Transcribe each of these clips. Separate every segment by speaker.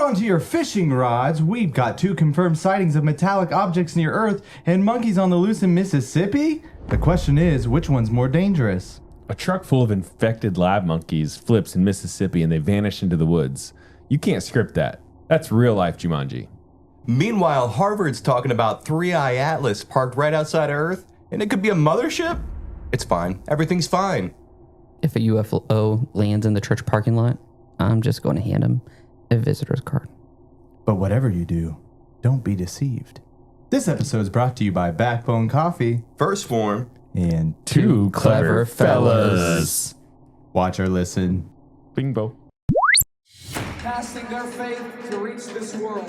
Speaker 1: on to your fishing rods. We've got 2 confirmed sightings of metallic objects near Earth and monkeys on the loose in Mississippi. The question is, which one's more dangerous?
Speaker 2: A truck full of infected lab monkeys flips in Mississippi and they vanish into the woods. You can't script that. That's real life Jumanji.
Speaker 3: Meanwhile, Harvard's talking about 3i Atlas parked right outside of Earth, and it could be a mothership? It's fine. Everything's fine.
Speaker 4: If a UFO lands in the church parking lot, I'm just going to hand him a visitor's card.
Speaker 1: But whatever you do, don't be deceived. This episode is brought to you by Backbone Coffee
Speaker 3: First Form
Speaker 1: and
Speaker 2: 2 clever fellas.
Speaker 1: Watch or listen.
Speaker 2: Bing-bo.
Speaker 5: Casting their faith to reach this world.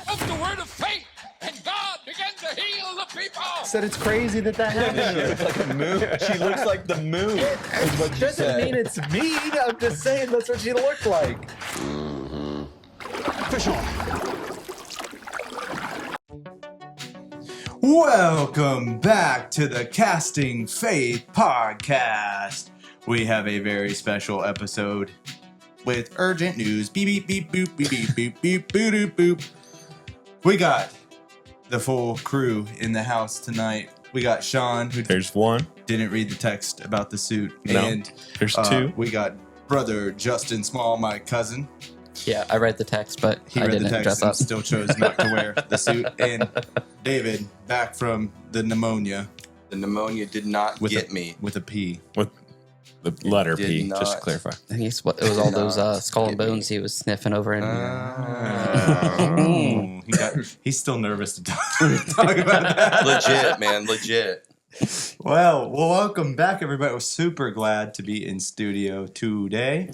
Speaker 6: Of the word of faith, and God began to heal the people.
Speaker 3: said it's crazy that happened. She looks like the moon. She looks like the moon. Is what you
Speaker 7: Doesn't
Speaker 3: said.
Speaker 7: mean it's mean. I'm just saying that's what she looked like.
Speaker 3: Fish on.
Speaker 1: Welcome back to the Casting Faith podcast. We have a very special episode with urgent news. Beep, beep, beep, boop, beep, beep, beep, beep, boop, boop, boop. We got the full crew in the house tonight. We got Sean, who
Speaker 2: There's one.
Speaker 1: didn't read the text about the suit.
Speaker 2: No.
Speaker 1: And
Speaker 2: There's 2.
Speaker 1: we got brother Justin Small, my cousin.
Speaker 4: Yeah, I read the text, but
Speaker 1: He
Speaker 4: I
Speaker 1: read the
Speaker 4: didn't
Speaker 1: text
Speaker 4: dress
Speaker 1: and
Speaker 4: up.
Speaker 1: still chose not to wear the suit. And David, back from the pneumonia
Speaker 3: The pneumonia did not get me.
Speaker 1: with a P.
Speaker 2: With the letter
Speaker 3: did
Speaker 2: P,
Speaker 3: not.
Speaker 2: just to clarify.
Speaker 4: I think it was all those skull and bones he was sniffing over in
Speaker 1: He's still nervous to talk about that.
Speaker 3: Legit, man. Legit.
Speaker 1: Well, welcome back, everybody. We're super glad to be in studio today.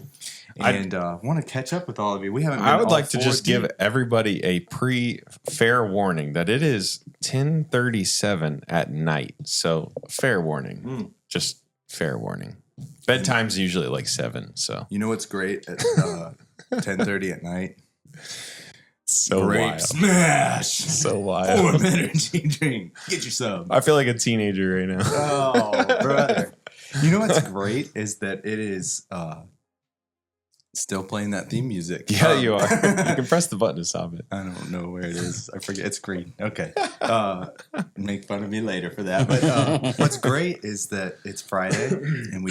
Speaker 1: And want to catch up with all of you. We haven't been
Speaker 2: I would
Speaker 1: all
Speaker 2: like to
Speaker 1: 4
Speaker 2: just give everybody a pre-fair warning that it is 10:37 at night. So fair warning. Just fair warning. Bedtime's usually like 7, so
Speaker 1: You know what's great at 10:30 at night?
Speaker 2: so
Speaker 1: Grape
Speaker 2: wild.
Speaker 1: smash.
Speaker 2: So wild.
Speaker 1: Form energy drink. Get your some.
Speaker 2: I feel like a teenager right now.
Speaker 1: Oh, brother. You know what's great is that it is still playing that theme music.
Speaker 2: Yeah, you are. You can press the button to stop it.
Speaker 1: I don't know where it is. I forget. It's green. Okay. Make fun of me later for that. But what's great is that it's Friday and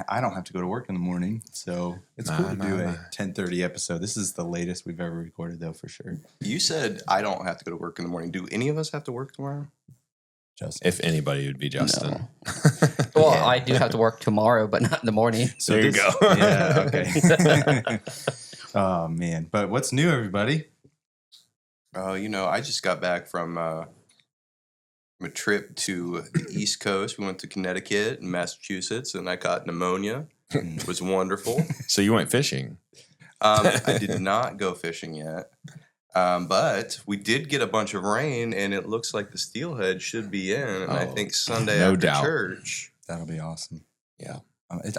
Speaker 1: I don't have to go to work in the morning. So it's cool to do a 10:30 episode. This is the latest we've ever recorded though, for sure.
Speaker 3: You said I don't have to go to work in the morning. Do any of us have to work tomorrow?
Speaker 1: Justin.
Speaker 2: If anybody, it would be Justin.
Speaker 4: Well, I do have to work tomorrow, but not in the morning.
Speaker 1: So
Speaker 2: There you go.
Speaker 1: Yeah, okay. Oh, man. But what's new, everybody?
Speaker 3: Oh, I just got back from a trip to the East Coast. We went to Connecticut and Massachusetts, and I caught pneumonia. It was wonderful.
Speaker 2: So you went fishing.
Speaker 3: I did not go fishing yet, but we did get a bunch of rain, and it looks like the steelhead should be in. And I think Sunday
Speaker 2: no
Speaker 3: after
Speaker 2: doubt.
Speaker 3: church.
Speaker 1: That'll be awesome.
Speaker 2: Yeah.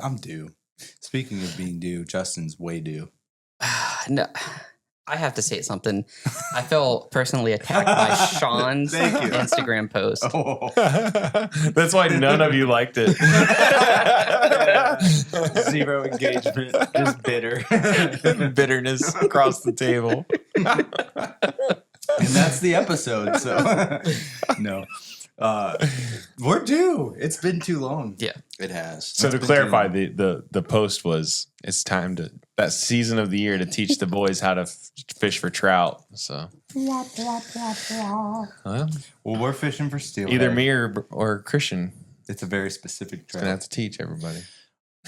Speaker 1: I'm due. Speaking of being due, Justin's way due.
Speaker 4: No, I have to say something. I felt personally attacked by Sean's
Speaker 1: Thank you.
Speaker 4: Instagram post.
Speaker 1: Oh,
Speaker 2: That's why none of you liked it.
Speaker 1: 0 engagement. Just bitter.
Speaker 2: Bitterness across the table.
Speaker 1: And that's the episode. So, no. We're due. It's been too long.
Speaker 4: Yeah.
Speaker 3: It has.
Speaker 2: So to clarify, the post was it's time to that season of the year to teach the boys how to fish for trout. So well,
Speaker 1: Well, we're fishing for steelhead.
Speaker 2: either me or Christian
Speaker 1: It's a very specific
Speaker 2: is gonna have
Speaker 1: trout.
Speaker 2: to teach everybody.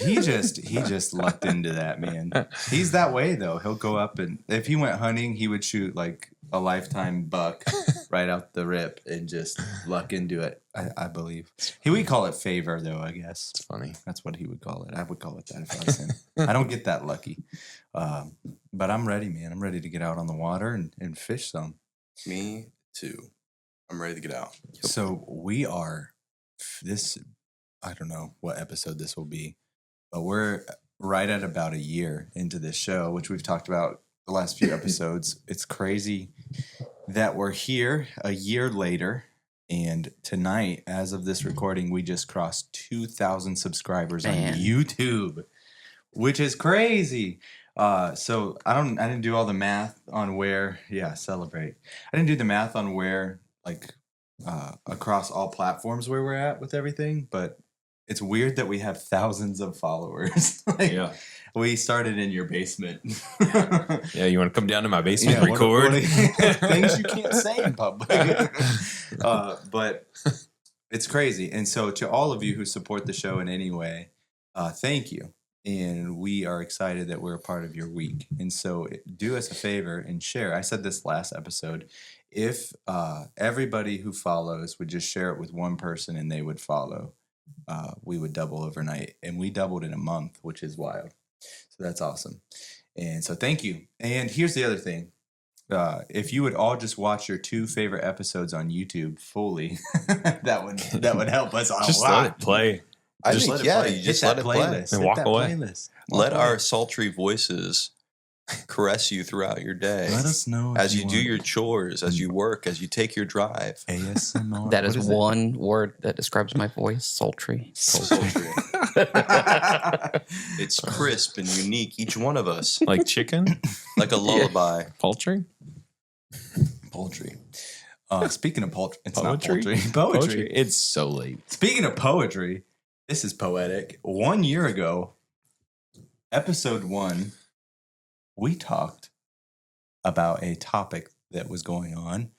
Speaker 1: He just lucked into that, man. He's that way though. He'll go up and if he went hunting, he would shoot like a lifetime buck right out the rip and just luck into it. I believe he would call it favor though. I guess
Speaker 2: It's funny.
Speaker 1: that's what he would call it. I would call it that if I was him. I don't get that lucky, but I'm ready, man. I'm ready to get out on the water and fish some.
Speaker 3: Me too. I'm ready to get out.
Speaker 1: So we are this. I don't know what episode this will be, but we're right at about a year into this show, which we've talked about the last few episodes. It's crazy that we're here a year later. And tonight, as of this recording, we just crossed 2,000 subscribers on
Speaker 4: Man.
Speaker 1: YouTube, which is crazy. So I didn't do all the math on where. Yeah, celebrate. I didn't do the math on where across all platforms where we're at with everything, but it's weird that we have thousands of followers.
Speaker 2: Yeah.
Speaker 1: We started in your basement.
Speaker 2: Yeah, you want to come down to my basement and
Speaker 1: what-
Speaker 2: record?
Speaker 1: things you can't say in public. But it's crazy. And so to all of you who support the show in any way, thank you. And we are excited that we're a part of your week. And so do us a favor and share. I said this last episode. If everybody who follows would just share it with one person and they would follow, we would double overnight. And we doubled in a month, which is wild. So that's awesome. And so thank you. And here's the other thing. If you would all just watch your 2 favorite episodes on YouTube fully, that would help us a
Speaker 2: Just
Speaker 1: lot.
Speaker 2: let it play.
Speaker 3: I
Speaker 1: Just
Speaker 3: think,
Speaker 1: let it
Speaker 3: yeah,
Speaker 1: play.
Speaker 3: you just
Speaker 1: Hit
Speaker 3: let
Speaker 1: that
Speaker 3: it play.
Speaker 1: playlist.
Speaker 2: And
Speaker 1: Hit
Speaker 2: walk
Speaker 1: that
Speaker 2: away.
Speaker 1: playlist.
Speaker 3: Let
Speaker 1: Walk
Speaker 3: our
Speaker 1: away.
Speaker 3: sultry voices caress you throughout your day.
Speaker 1: Let us know if
Speaker 3: as you do
Speaker 1: want
Speaker 3: your chores, as you work, as you take your drive.
Speaker 1: ASMR.
Speaker 4: That is
Speaker 1: What it?
Speaker 4: one word that describes my voice: sultry.
Speaker 3: Sultry. It's crisp and unique, each one of us,
Speaker 2: Like chicken?
Speaker 3: like a lullaby.
Speaker 2: Poultry?
Speaker 1: Poultry. Speaking of poultry, it's
Speaker 2: Poetry?
Speaker 1: not poultry. Poetry.
Speaker 2: It's so late.
Speaker 1: Speaking of poetry, this is poetic. 1 year ago, episode 1, we talked about a topic that was going on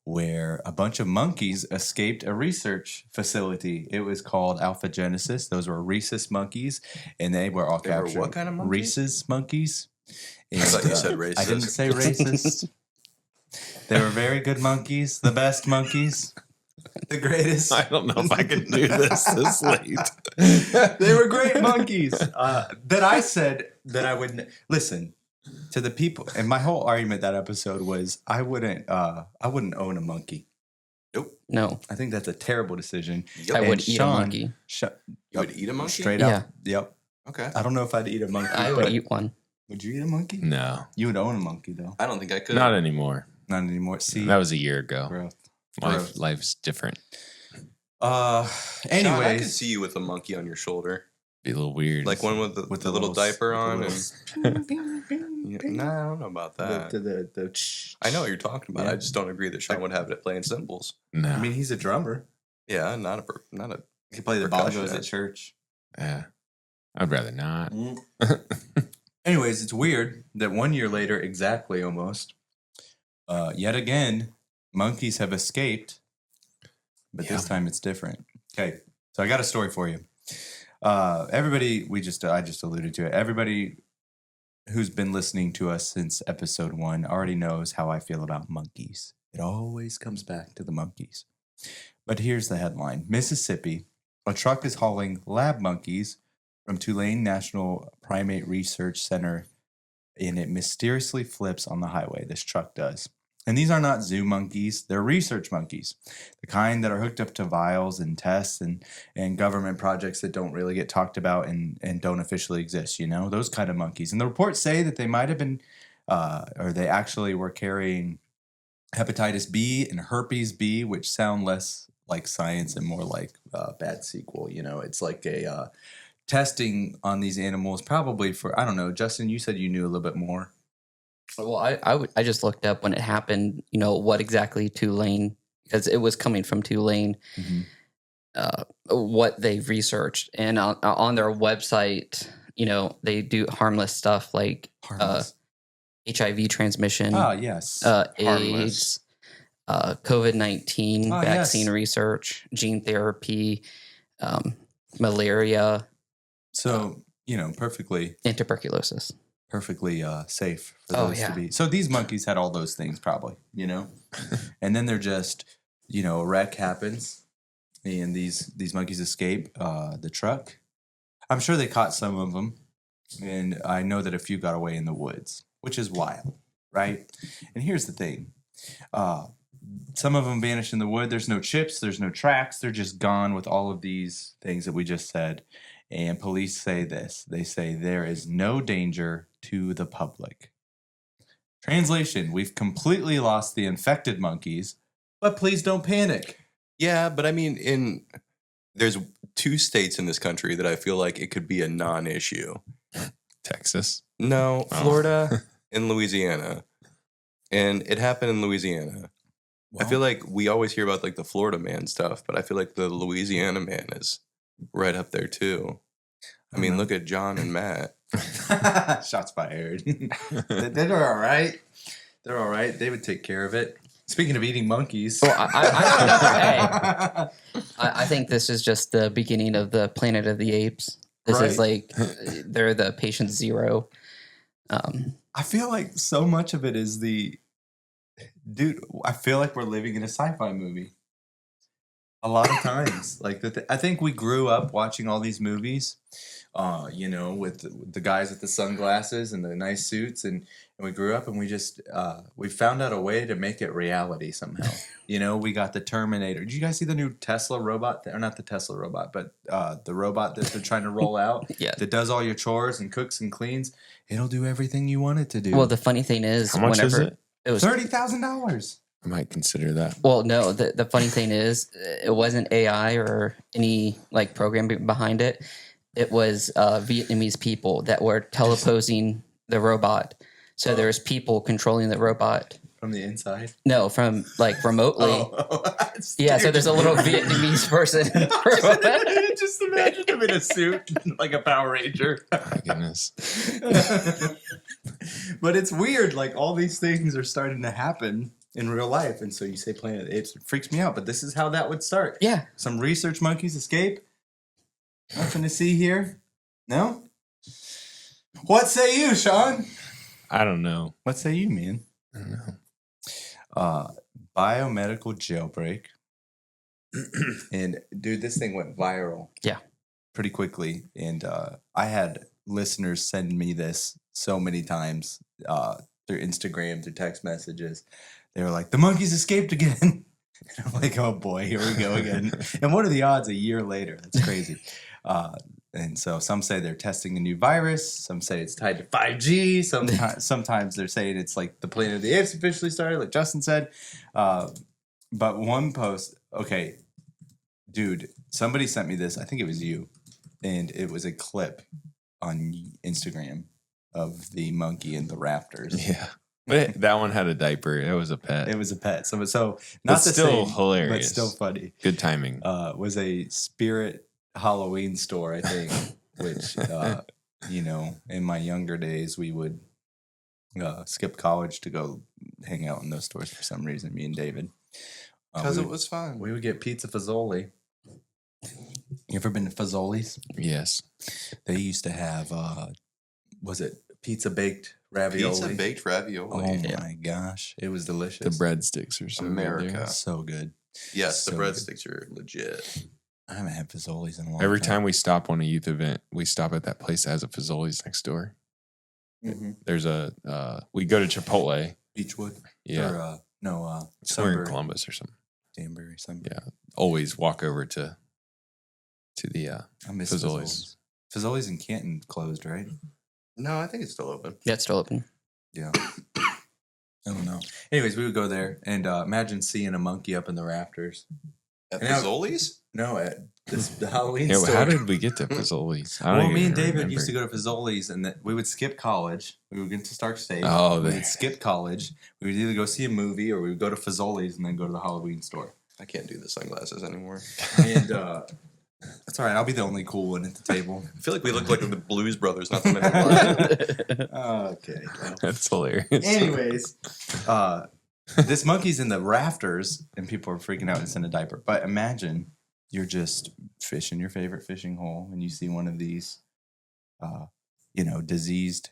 Speaker 1: where a bunch of monkeys escaped a research facility. It was called Alpha Genesis. Those were rhesus monkeys, and they were all
Speaker 3: They were
Speaker 1: captured.
Speaker 3: what kind of monkeys?
Speaker 1: Rhesus monkeys.
Speaker 3: I thought you
Speaker 1: And,
Speaker 3: said
Speaker 1: I
Speaker 3: racist.
Speaker 1: didn't say racist. They were very good monkeys, the best monkeys, the greatest.
Speaker 2: I don't know if I can do this late.
Speaker 1: They were great monkeys. That I said that I wouldn't listen to the people. And my whole argument that episode was I wouldn't own a monkey.
Speaker 4: No,
Speaker 1: I think that's a terrible decision.
Speaker 4: I
Speaker 1: And
Speaker 4: would eat a
Speaker 1: Sean-
Speaker 4: monkey.
Speaker 3: You would eat a monkey?
Speaker 1: Straight
Speaker 4: Yeah.
Speaker 1: up. Yep.
Speaker 3: Okay.
Speaker 1: I don't know if I'd eat a monkey.
Speaker 4: I would
Speaker 1: but
Speaker 4: eat one.
Speaker 1: Would you eat a monkey?
Speaker 2: No,
Speaker 1: You would own a monkey though.
Speaker 3: I don't think I could.
Speaker 2: not anymore.
Speaker 1: Not anymore. See,
Speaker 2: That was a year ago.
Speaker 1: growth.
Speaker 2: Life's different.
Speaker 3: Sean, I could
Speaker 1: Anyways,
Speaker 3: see you with a monkey on your shoulder.
Speaker 2: Be a little weird.
Speaker 3: Like one with the little diaper on. And,
Speaker 1: and
Speaker 3: nah, I don't know about that. I know what you're talking about.
Speaker 1: Yeah.
Speaker 3: I just don't agree that Sean would have it playing cymbals.
Speaker 2: no.
Speaker 1: I mean, he's a drummer.
Speaker 3: Yeah, not a.
Speaker 1: He could play the bongos at church.
Speaker 2: Yeah. I'd rather not.
Speaker 1: Anyways, it's weird that 1 year later, exactly almost, yet again, monkeys have escaped, but this time it's different. Okay, so I got a story for you. Everybody, I just alluded to it. Everybody who's been listening to us since episode 1 already knows how I feel about monkeys. It always comes back to the monkeys. But here's the headline: Mississippi, a truck is hauling lab monkeys from Tulane National Primate Research Center, and it mysteriously flips on the highway. This truck does. And these are not zoo monkeys. They're research monkeys, the kind that are hooked up to vials and tests and government projects that don't really get talked about and don't officially exist, you know, those kind of monkeys. And the reports say that they might have been, or they actually were carrying hepatitis B and herpes B, which sound less like science and more like bad sequel. You know, it's like a testing on these animals, probably for, I don't know, Justin, you said you knew a little bit more.
Speaker 4: Well, I just looked up when it happened, you know, what exactly Tulane, because it was coming from Tulane, what they've researched. And on their website, you know, they do harmless stuff like
Speaker 1: Harmless.
Speaker 4: HIV transmission,
Speaker 1: Ah, yes.
Speaker 4: AIDS, COVID-19
Speaker 1: Ah,
Speaker 4: vaccine
Speaker 1: yes.
Speaker 4: research, gene therapy, malaria,
Speaker 1: So, you know, perfectly
Speaker 4: and tuberculosis.
Speaker 1: safe for
Speaker 4: Oh,
Speaker 1: those
Speaker 4: yeah.
Speaker 1: to be. So these monkeys had all those things probably, you know? And then they're just, you know, a wreck happens and these monkeys escape the truck. I'm sure they caught some of them, and I know that a few got away in the woods, which is wild, right? And here's the thing. Some of them vanished in the wood. There's no chips, there's no tracks. They're just gone with all of these things that we just said. And police say this. They say there is no danger to the public. Translation: we've completely lost the infected monkeys, but please don't panic.
Speaker 3: Yeah, but I mean, there's 2 states in this country that I feel like it could be a non-issue.
Speaker 2: Texas.
Speaker 3: No,
Speaker 2: Oh.
Speaker 3: Florida and Louisiana. And it happened in Louisiana. I feel like we always hear about like the Florida man stuff, but I feel like the Louisiana man is right up there too. I mean, look at John and Matt.
Speaker 1: Shots fired. They're all right. They're all right. They would take care of it. Speaking of eating monkeys.
Speaker 4: Well, I think this is just the beginning of the Planet of the Apes. This is like they're the patient zero.
Speaker 1: I feel like so much of it is dude, I feel like we're living in a sci-fi movie. A lot of times. Like I think we grew up watching all these movies, with the guys with the sunglasses and the nice suits, and we grew up and we just we found out a way to make it reality somehow. We got the Terminator. Did you guys see the new Tesla robot? Or not the Tesla robot, but the robot that they're trying to roll out that does all your chores and cooks and cleans. It'll do everything you want it to do.
Speaker 4: Well, the funny thing is,
Speaker 2: How much is
Speaker 4: whenever
Speaker 2: it?
Speaker 4: was
Speaker 1: $30,000.
Speaker 2: I might consider that.
Speaker 4: Well, no, the funny thing is, it wasn't AI or any like programming behind it. It was Vietnamese people that were teleposing the robot. So there's people controlling the robot.
Speaker 1: From the inside?
Speaker 4: No, from like remotely. Yeah, so there's a little Vietnamese person.
Speaker 1: Just imagine him in a suit, like a Power Ranger.
Speaker 2: My goodness.
Speaker 1: But it's weird. Like all these things are starting to happen in real life. And so you say Planet of the Apes, it freaks me out. But this is how that would start.
Speaker 4: Yeah.
Speaker 1: Some research monkeys escape. Nothing to see here. No? What say you, Sean?
Speaker 2: I don't know.
Speaker 1: What say you, man?
Speaker 2: I don't know.
Speaker 1: Biomedical jailbreak. And dude, this thing went viral.
Speaker 4: Yeah.
Speaker 1: Pretty quickly. And I had listeners send me this so many times through Instagram, through text messages. They were like, the monkeys escaped again. And I'm like, oh boy, here we go again. And what are the odds a year later? That's crazy. And so some say they're testing a new virus. Some say it's tied to 5G. Sometimes they're saying it's like the Planet of the Apes officially started, like Justin said. But one post, okay, dude, somebody sent me this. I think it was you. And it was a clip on Instagram of the monkey in the rafters.
Speaker 2: Yeah. But that one had a diaper. It was a pet.
Speaker 1: It was a pet. So not
Speaker 2: But
Speaker 1: the
Speaker 2: still
Speaker 1: same,
Speaker 2: hilarious.
Speaker 1: but still funny.
Speaker 2: Good timing.
Speaker 1: Was a Spirit Halloween store, I think, which in my younger days we would skip college to go hang out in those stores for some reason. Me and David,
Speaker 3: Because it was fun.
Speaker 1: we would get pizza Fazoli. You ever been to Fazoli's?
Speaker 2: Yes.
Speaker 1: They used to have was it pizza baked ravioli?
Speaker 3: Pizza baked ravioli.
Speaker 1: Oh my gosh, it was delicious.
Speaker 2: The breadsticks are so good there.
Speaker 3: America.
Speaker 1: so good.
Speaker 3: Yes, the
Speaker 1: So
Speaker 3: breadsticks are legit.
Speaker 1: I haven't had Fazoli's in a long
Speaker 2: Every time we stop on a youth event, we stop at that place that has a Fazoli's next door.
Speaker 1: Mhm.
Speaker 2: There's we go to Chipotle.
Speaker 1: Beechwood.
Speaker 2: Yeah.
Speaker 1: Or,
Speaker 2: Somewhere in
Speaker 1: Sunbury.
Speaker 2: Columbus or something.
Speaker 1: Danbury, Sunbury.
Speaker 2: Yeah. Always walk over to the
Speaker 1: I miss
Speaker 2: Fazoli's.
Speaker 1: Fazoli's. Fazoli's in Canton closed, right?
Speaker 3: No, I think it's still open.
Speaker 4: Yeah, it's still open.
Speaker 1: Yeah. I don't know. Anyways, we would go there and imagine seeing a monkey up in the rafters.
Speaker 3: At
Speaker 1: And now-
Speaker 3: Fazoli's?
Speaker 1: No, at the Halloween
Speaker 2: Yeah,
Speaker 1: store.
Speaker 2: how did we get to Fazoli's?
Speaker 1: Well, me and David used to go to Fazoli's, and we would skip college. We would get to Stark State.
Speaker 2: Oh,
Speaker 1: we
Speaker 2: they-
Speaker 1: would skip college. We would either go see a movie or we would go to Fazoli's and then go to the Halloween store.
Speaker 3: I can't do the sunglasses anymore.
Speaker 1: And that's all right. I'll be the only cool one at the table.
Speaker 3: I feel like we look like the Blues Brothers, not the Men in Black.
Speaker 1: Okay. Well.
Speaker 2: That's hilarious.
Speaker 1: Anyways, this monkey's in the rafters and people are freaking out and it's in a diaper. But imagine you're just fishing your favorite fishing hole and you see one of these, diseased.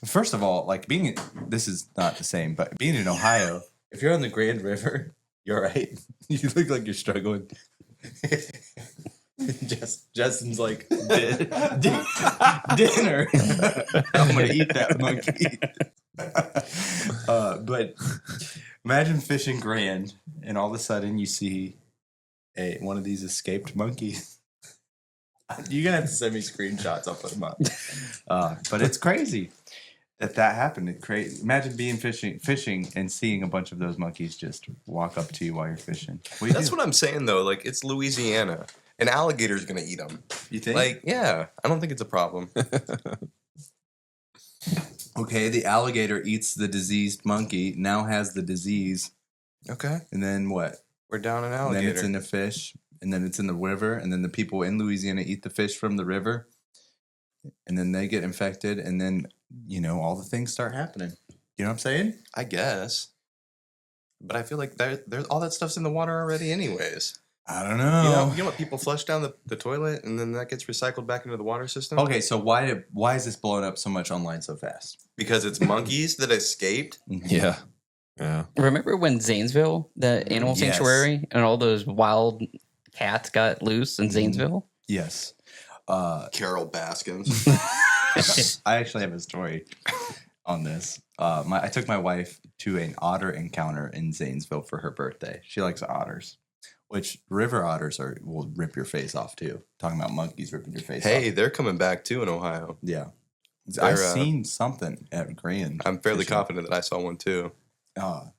Speaker 1: First of all, like this is not the same, but being in Ohio, if you're on the Grand River, you're right. You look like you're struggling. Justin's like, dinner. I'm going to eat that monkey. But imagine fishing Grand, and all of a sudden you see one of these escaped monkeys. You're going to have to send me screenshots. I'll put them up. But it's crazy that happened. Imagine being fishing and seeing a bunch of those monkeys just walk up to you while you're fishing.
Speaker 3: That's what I'm saying, though. Like, it's Louisiana. An alligator's going to eat them.
Speaker 1: You think?
Speaker 3: Like, yeah. I don't think it's a problem.
Speaker 1: Okay, the alligator eats the diseased monkey, now has the disease,
Speaker 3: Okay.
Speaker 1: and then what?
Speaker 3: We're down an
Speaker 1: And
Speaker 3: alligator.
Speaker 1: then it's in the fish, and then it's in the river, and then the people in Louisiana eat the fish from the river, and then they get infected, and then, all the things start happening. You know what I'm saying?
Speaker 3: I guess. But I feel like there's all that stuff's in the water already anyways.
Speaker 1: I don't know.
Speaker 3: You know what people flush down the toilet and then that gets recycled back into the water system?
Speaker 1: Okay, so why is this blowing up so much online so fast?
Speaker 3: Because it's monkeys that escaped.
Speaker 2: Yeah. Yeah.
Speaker 4: Remember when Zanesville, the animal
Speaker 1: Yes.
Speaker 4: sanctuary, and all those wild cats got loose in Zanesville?
Speaker 1: Yes.
Speaker 3: Carol Baskins.
Speaker 1: I actually have a story on this. I took my wife to an otter encounter in Zanesville for her birthday. She likes otters, which river otters will rip your face off too. Talking about monkeys ripping your face
Speaker 3: Hey,
Speaker 1: off.
Speaker 3: they're coming back too in Ohio.
Speaker 1: Yeah.
Speaker 3: They're,
Speaker 1: I've seen something at Grand.
Speaker 3: I'm fairly
Speaker 1: fishing.
Speaker 3: confident that I saw one too.
Speaker 1: But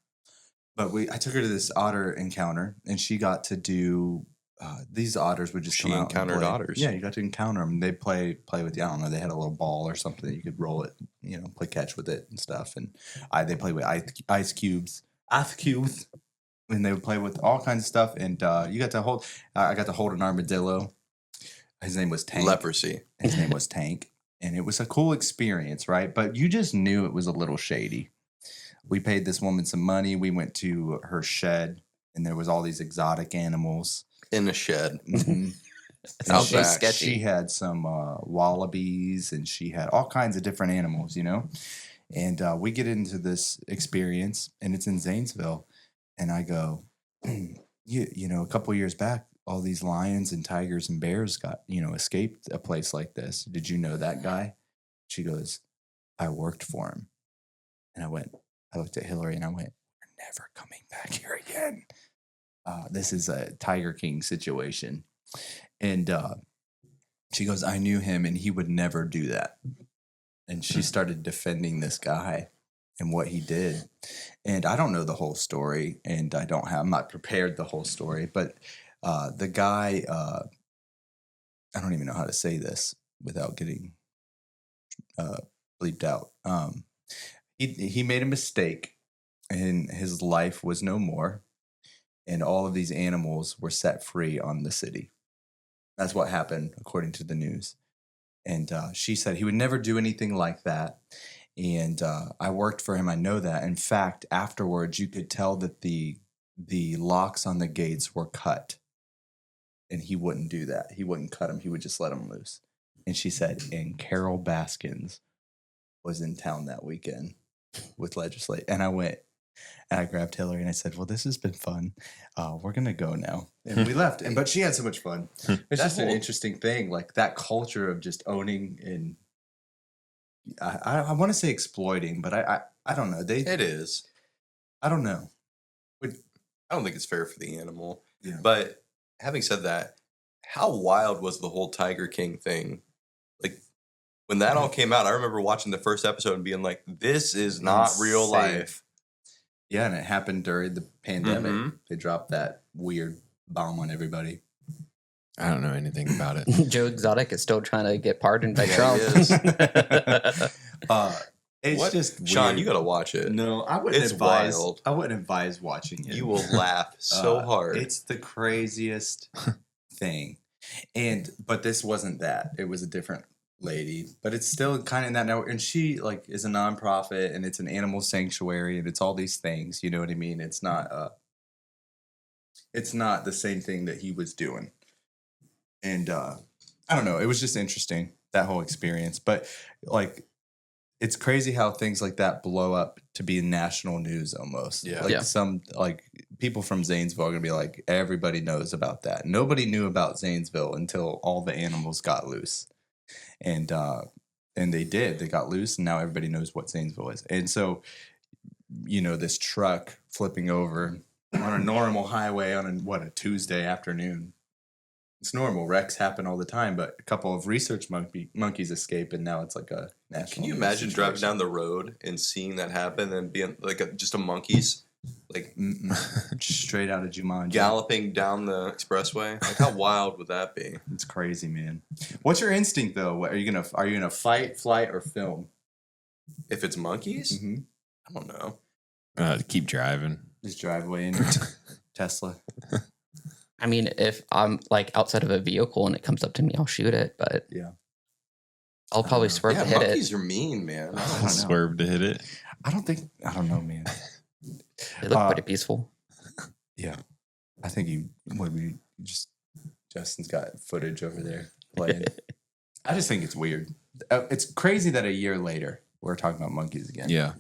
Speaker 1: I took her to this otter encounter, and she got to do. These otters would just
Speaker 3: She
Speaker 1: come out and
Speaker 3: encountered
Speaker 1: play.
Speaker 3: otters.
Speaker 1: Yeah, you got to encounter them. They play with you. I don't know. They had a little ball or something that you could roll it. Play catch with it and stuff. And they play with ice cubes, and they would play with all kinds of stuff. And you got to hold. I got to hold an armadillo. His name was Tank.
Speaker 3: Leprosy.
Speaker 1: His name was Tank, and it was a cool experience, right? But you just knew it was a little shady. We paid this woman some money. We went to her shed, and there was all these exotic animals.
Speaker 3: In a shed.
Speaker 1: Mhm.
Speaker 3: Out
Speaker 4: so
Speaker 3: back.
Speaker 4: sketchy.
Speaker 1: She had some wallabies, and she had all kinds of different animals, And we get into this experience, and it's in Zanesville. And I go, a couple years back, all these lions and tigers and bears got, escaped a place like this. Did you know that guy? She goes, I worked for him. And I looked at Hillary and I went, we're never coming back here again. This is a Tiger King situation. And she goes, I knew him and he would never do that. And she started defending this guy and what he did. And I don't know the whole story, and I'm not prepared the whole story, but the guy, I don't even know how to say this without getting bleeped out. He made a mistake, and his life was no more, and all of these animals were set free on the city. That's what happened, according to the news. And she said he would never do anything like that. And I worked for him. I know that. In fact, afterwards, you could tell that the locks on the gates were cut. And he wouldn't do that. He wouldn't cut them. He would just let them loose. And she said, and Carol Baskins was in town that weekend with legislate. And I went, and I grabbed Hillary and I said, well, this has been fun. We're going to go now. And we left. But she had so much fun. It's just an interesting thing, like that culture of just owning and I want to say exploiting, but I don't know.
Speaker 3: It is.
Speaker 1: I don't know.
Speaker 3: I don't think it's fair for the animal.
Speaker 1: Yeah.
Speaker 3: But having said that, how wild was the whole Tiger King thing? Like, when that all came out, I remember watching the first episode and being like, this is not real
Speaker 1: Insane.
Speaker 3: life.
Speaker 1: Yeah, and it happened during the pandemic.
Speaker 3: Mhm.
Speaker 1: They dropped that weird bomb on everybody.
Speaker 2: I don't know anything about it.
Speaker 4: Joe Exotic is still trying to get pardoned by
Speaker 3: Yeah,
Speaker 4: Trump.
Speaker 3: he is.
Speaker 1: It's
Speaker 3: What?
Speaker 1: just weird.
Speaker 3: Sean, you got to watch it.
Speaker 1: No, I wouldn't
Speaker 3: It's
Speaker 1: advise.
Speaker 3: wild.
Speaker 1: I wouldn't advise watching it.
Speaker 3: You will laugh so hard.
Speaker 1: It's the craziest thing, but this wasn't that. It was a different lady, but it's still kind of in that network. And she is a nonprofit, and it's an animal sanctuary, and it's all these things. You know what I mean? It's not. It's not the same thing that he was doing, and I don't know. It was just interesting, that whole experience, but it's crazy how things like that blow up to be national news almost.
Speaker 3: Yeah.
Speaker 4: Yeah.
Speaker 1: Some people from Zanesville are gonna be like, everybody knows about that. Nobody knew about Zanesville until all the animals got loose. And they did. They got loose, and now everybody knows what Zanesville is. And so, this truck flipping over on a normal highway on a Tuesday afternoon. It's normal. Wrecks happen all the time, but a couple of research monkeys escape, and now it's like a national.
Speaker 3: Can you
Speaker 1: news
Speaker 3: imagine driving
Speaker 1: situation.
Speaker 3: down the road and seeing that happen and being just a monkeys
Speaker 1: Straight out of Jumanji?
Speaker 3: galloping down the expressway? Like, how wild would that be?
Speaker 1: It's crazy, man. What's your instinct though? Are you gonna fight, flight, or film?
Speaker 3: If it's monkeys,
Speaker 1: Mm-hmm.
Speaker 3: I don't know.
Speaker 2: Keep driving.
Speaker 1: Just drive away in Tesla.
Speaker 4: I mean, if I'm like outside of a vehicle and it comes up to me, I'll shoot it, but
Speaker 1: Yeah.
Speaker 4: I'll probably swerve
Speaker 3: Yeah,
Speaker 4: to hit
Speaker 3: monkeys
Speaker 4: it.
Speaker 3: are mean, man. I don't
Speaker 1: know.
Speaker 2: Swerve to hit it.
Speaker 1: I don't know, man.
Speaker 4: They look pretty peaceful.
Speaker 1: Yeah. I think Justin's got footage over there playing. I just think it's weird. It's crazy that a year later we're talking about monkeys again.
Speaker 2: Yeah.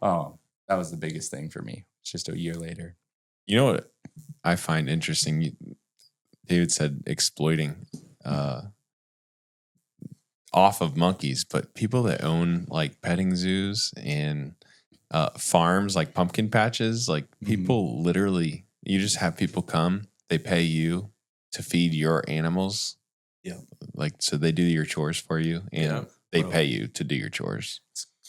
Speaker 1: Oh, that was the biggest thing for me. It's just a year later.
Speaker 2: You know what I find interesting? David said exploiting off of monkeys, but people that own like petting zoos and farms, like pumpkin patches, like people literally, you just have people come, they pay you to feed your animals.
Speaker 1: Yeah.
Speaker 2: Like, so they do your chores for you and they pay you to do your chores.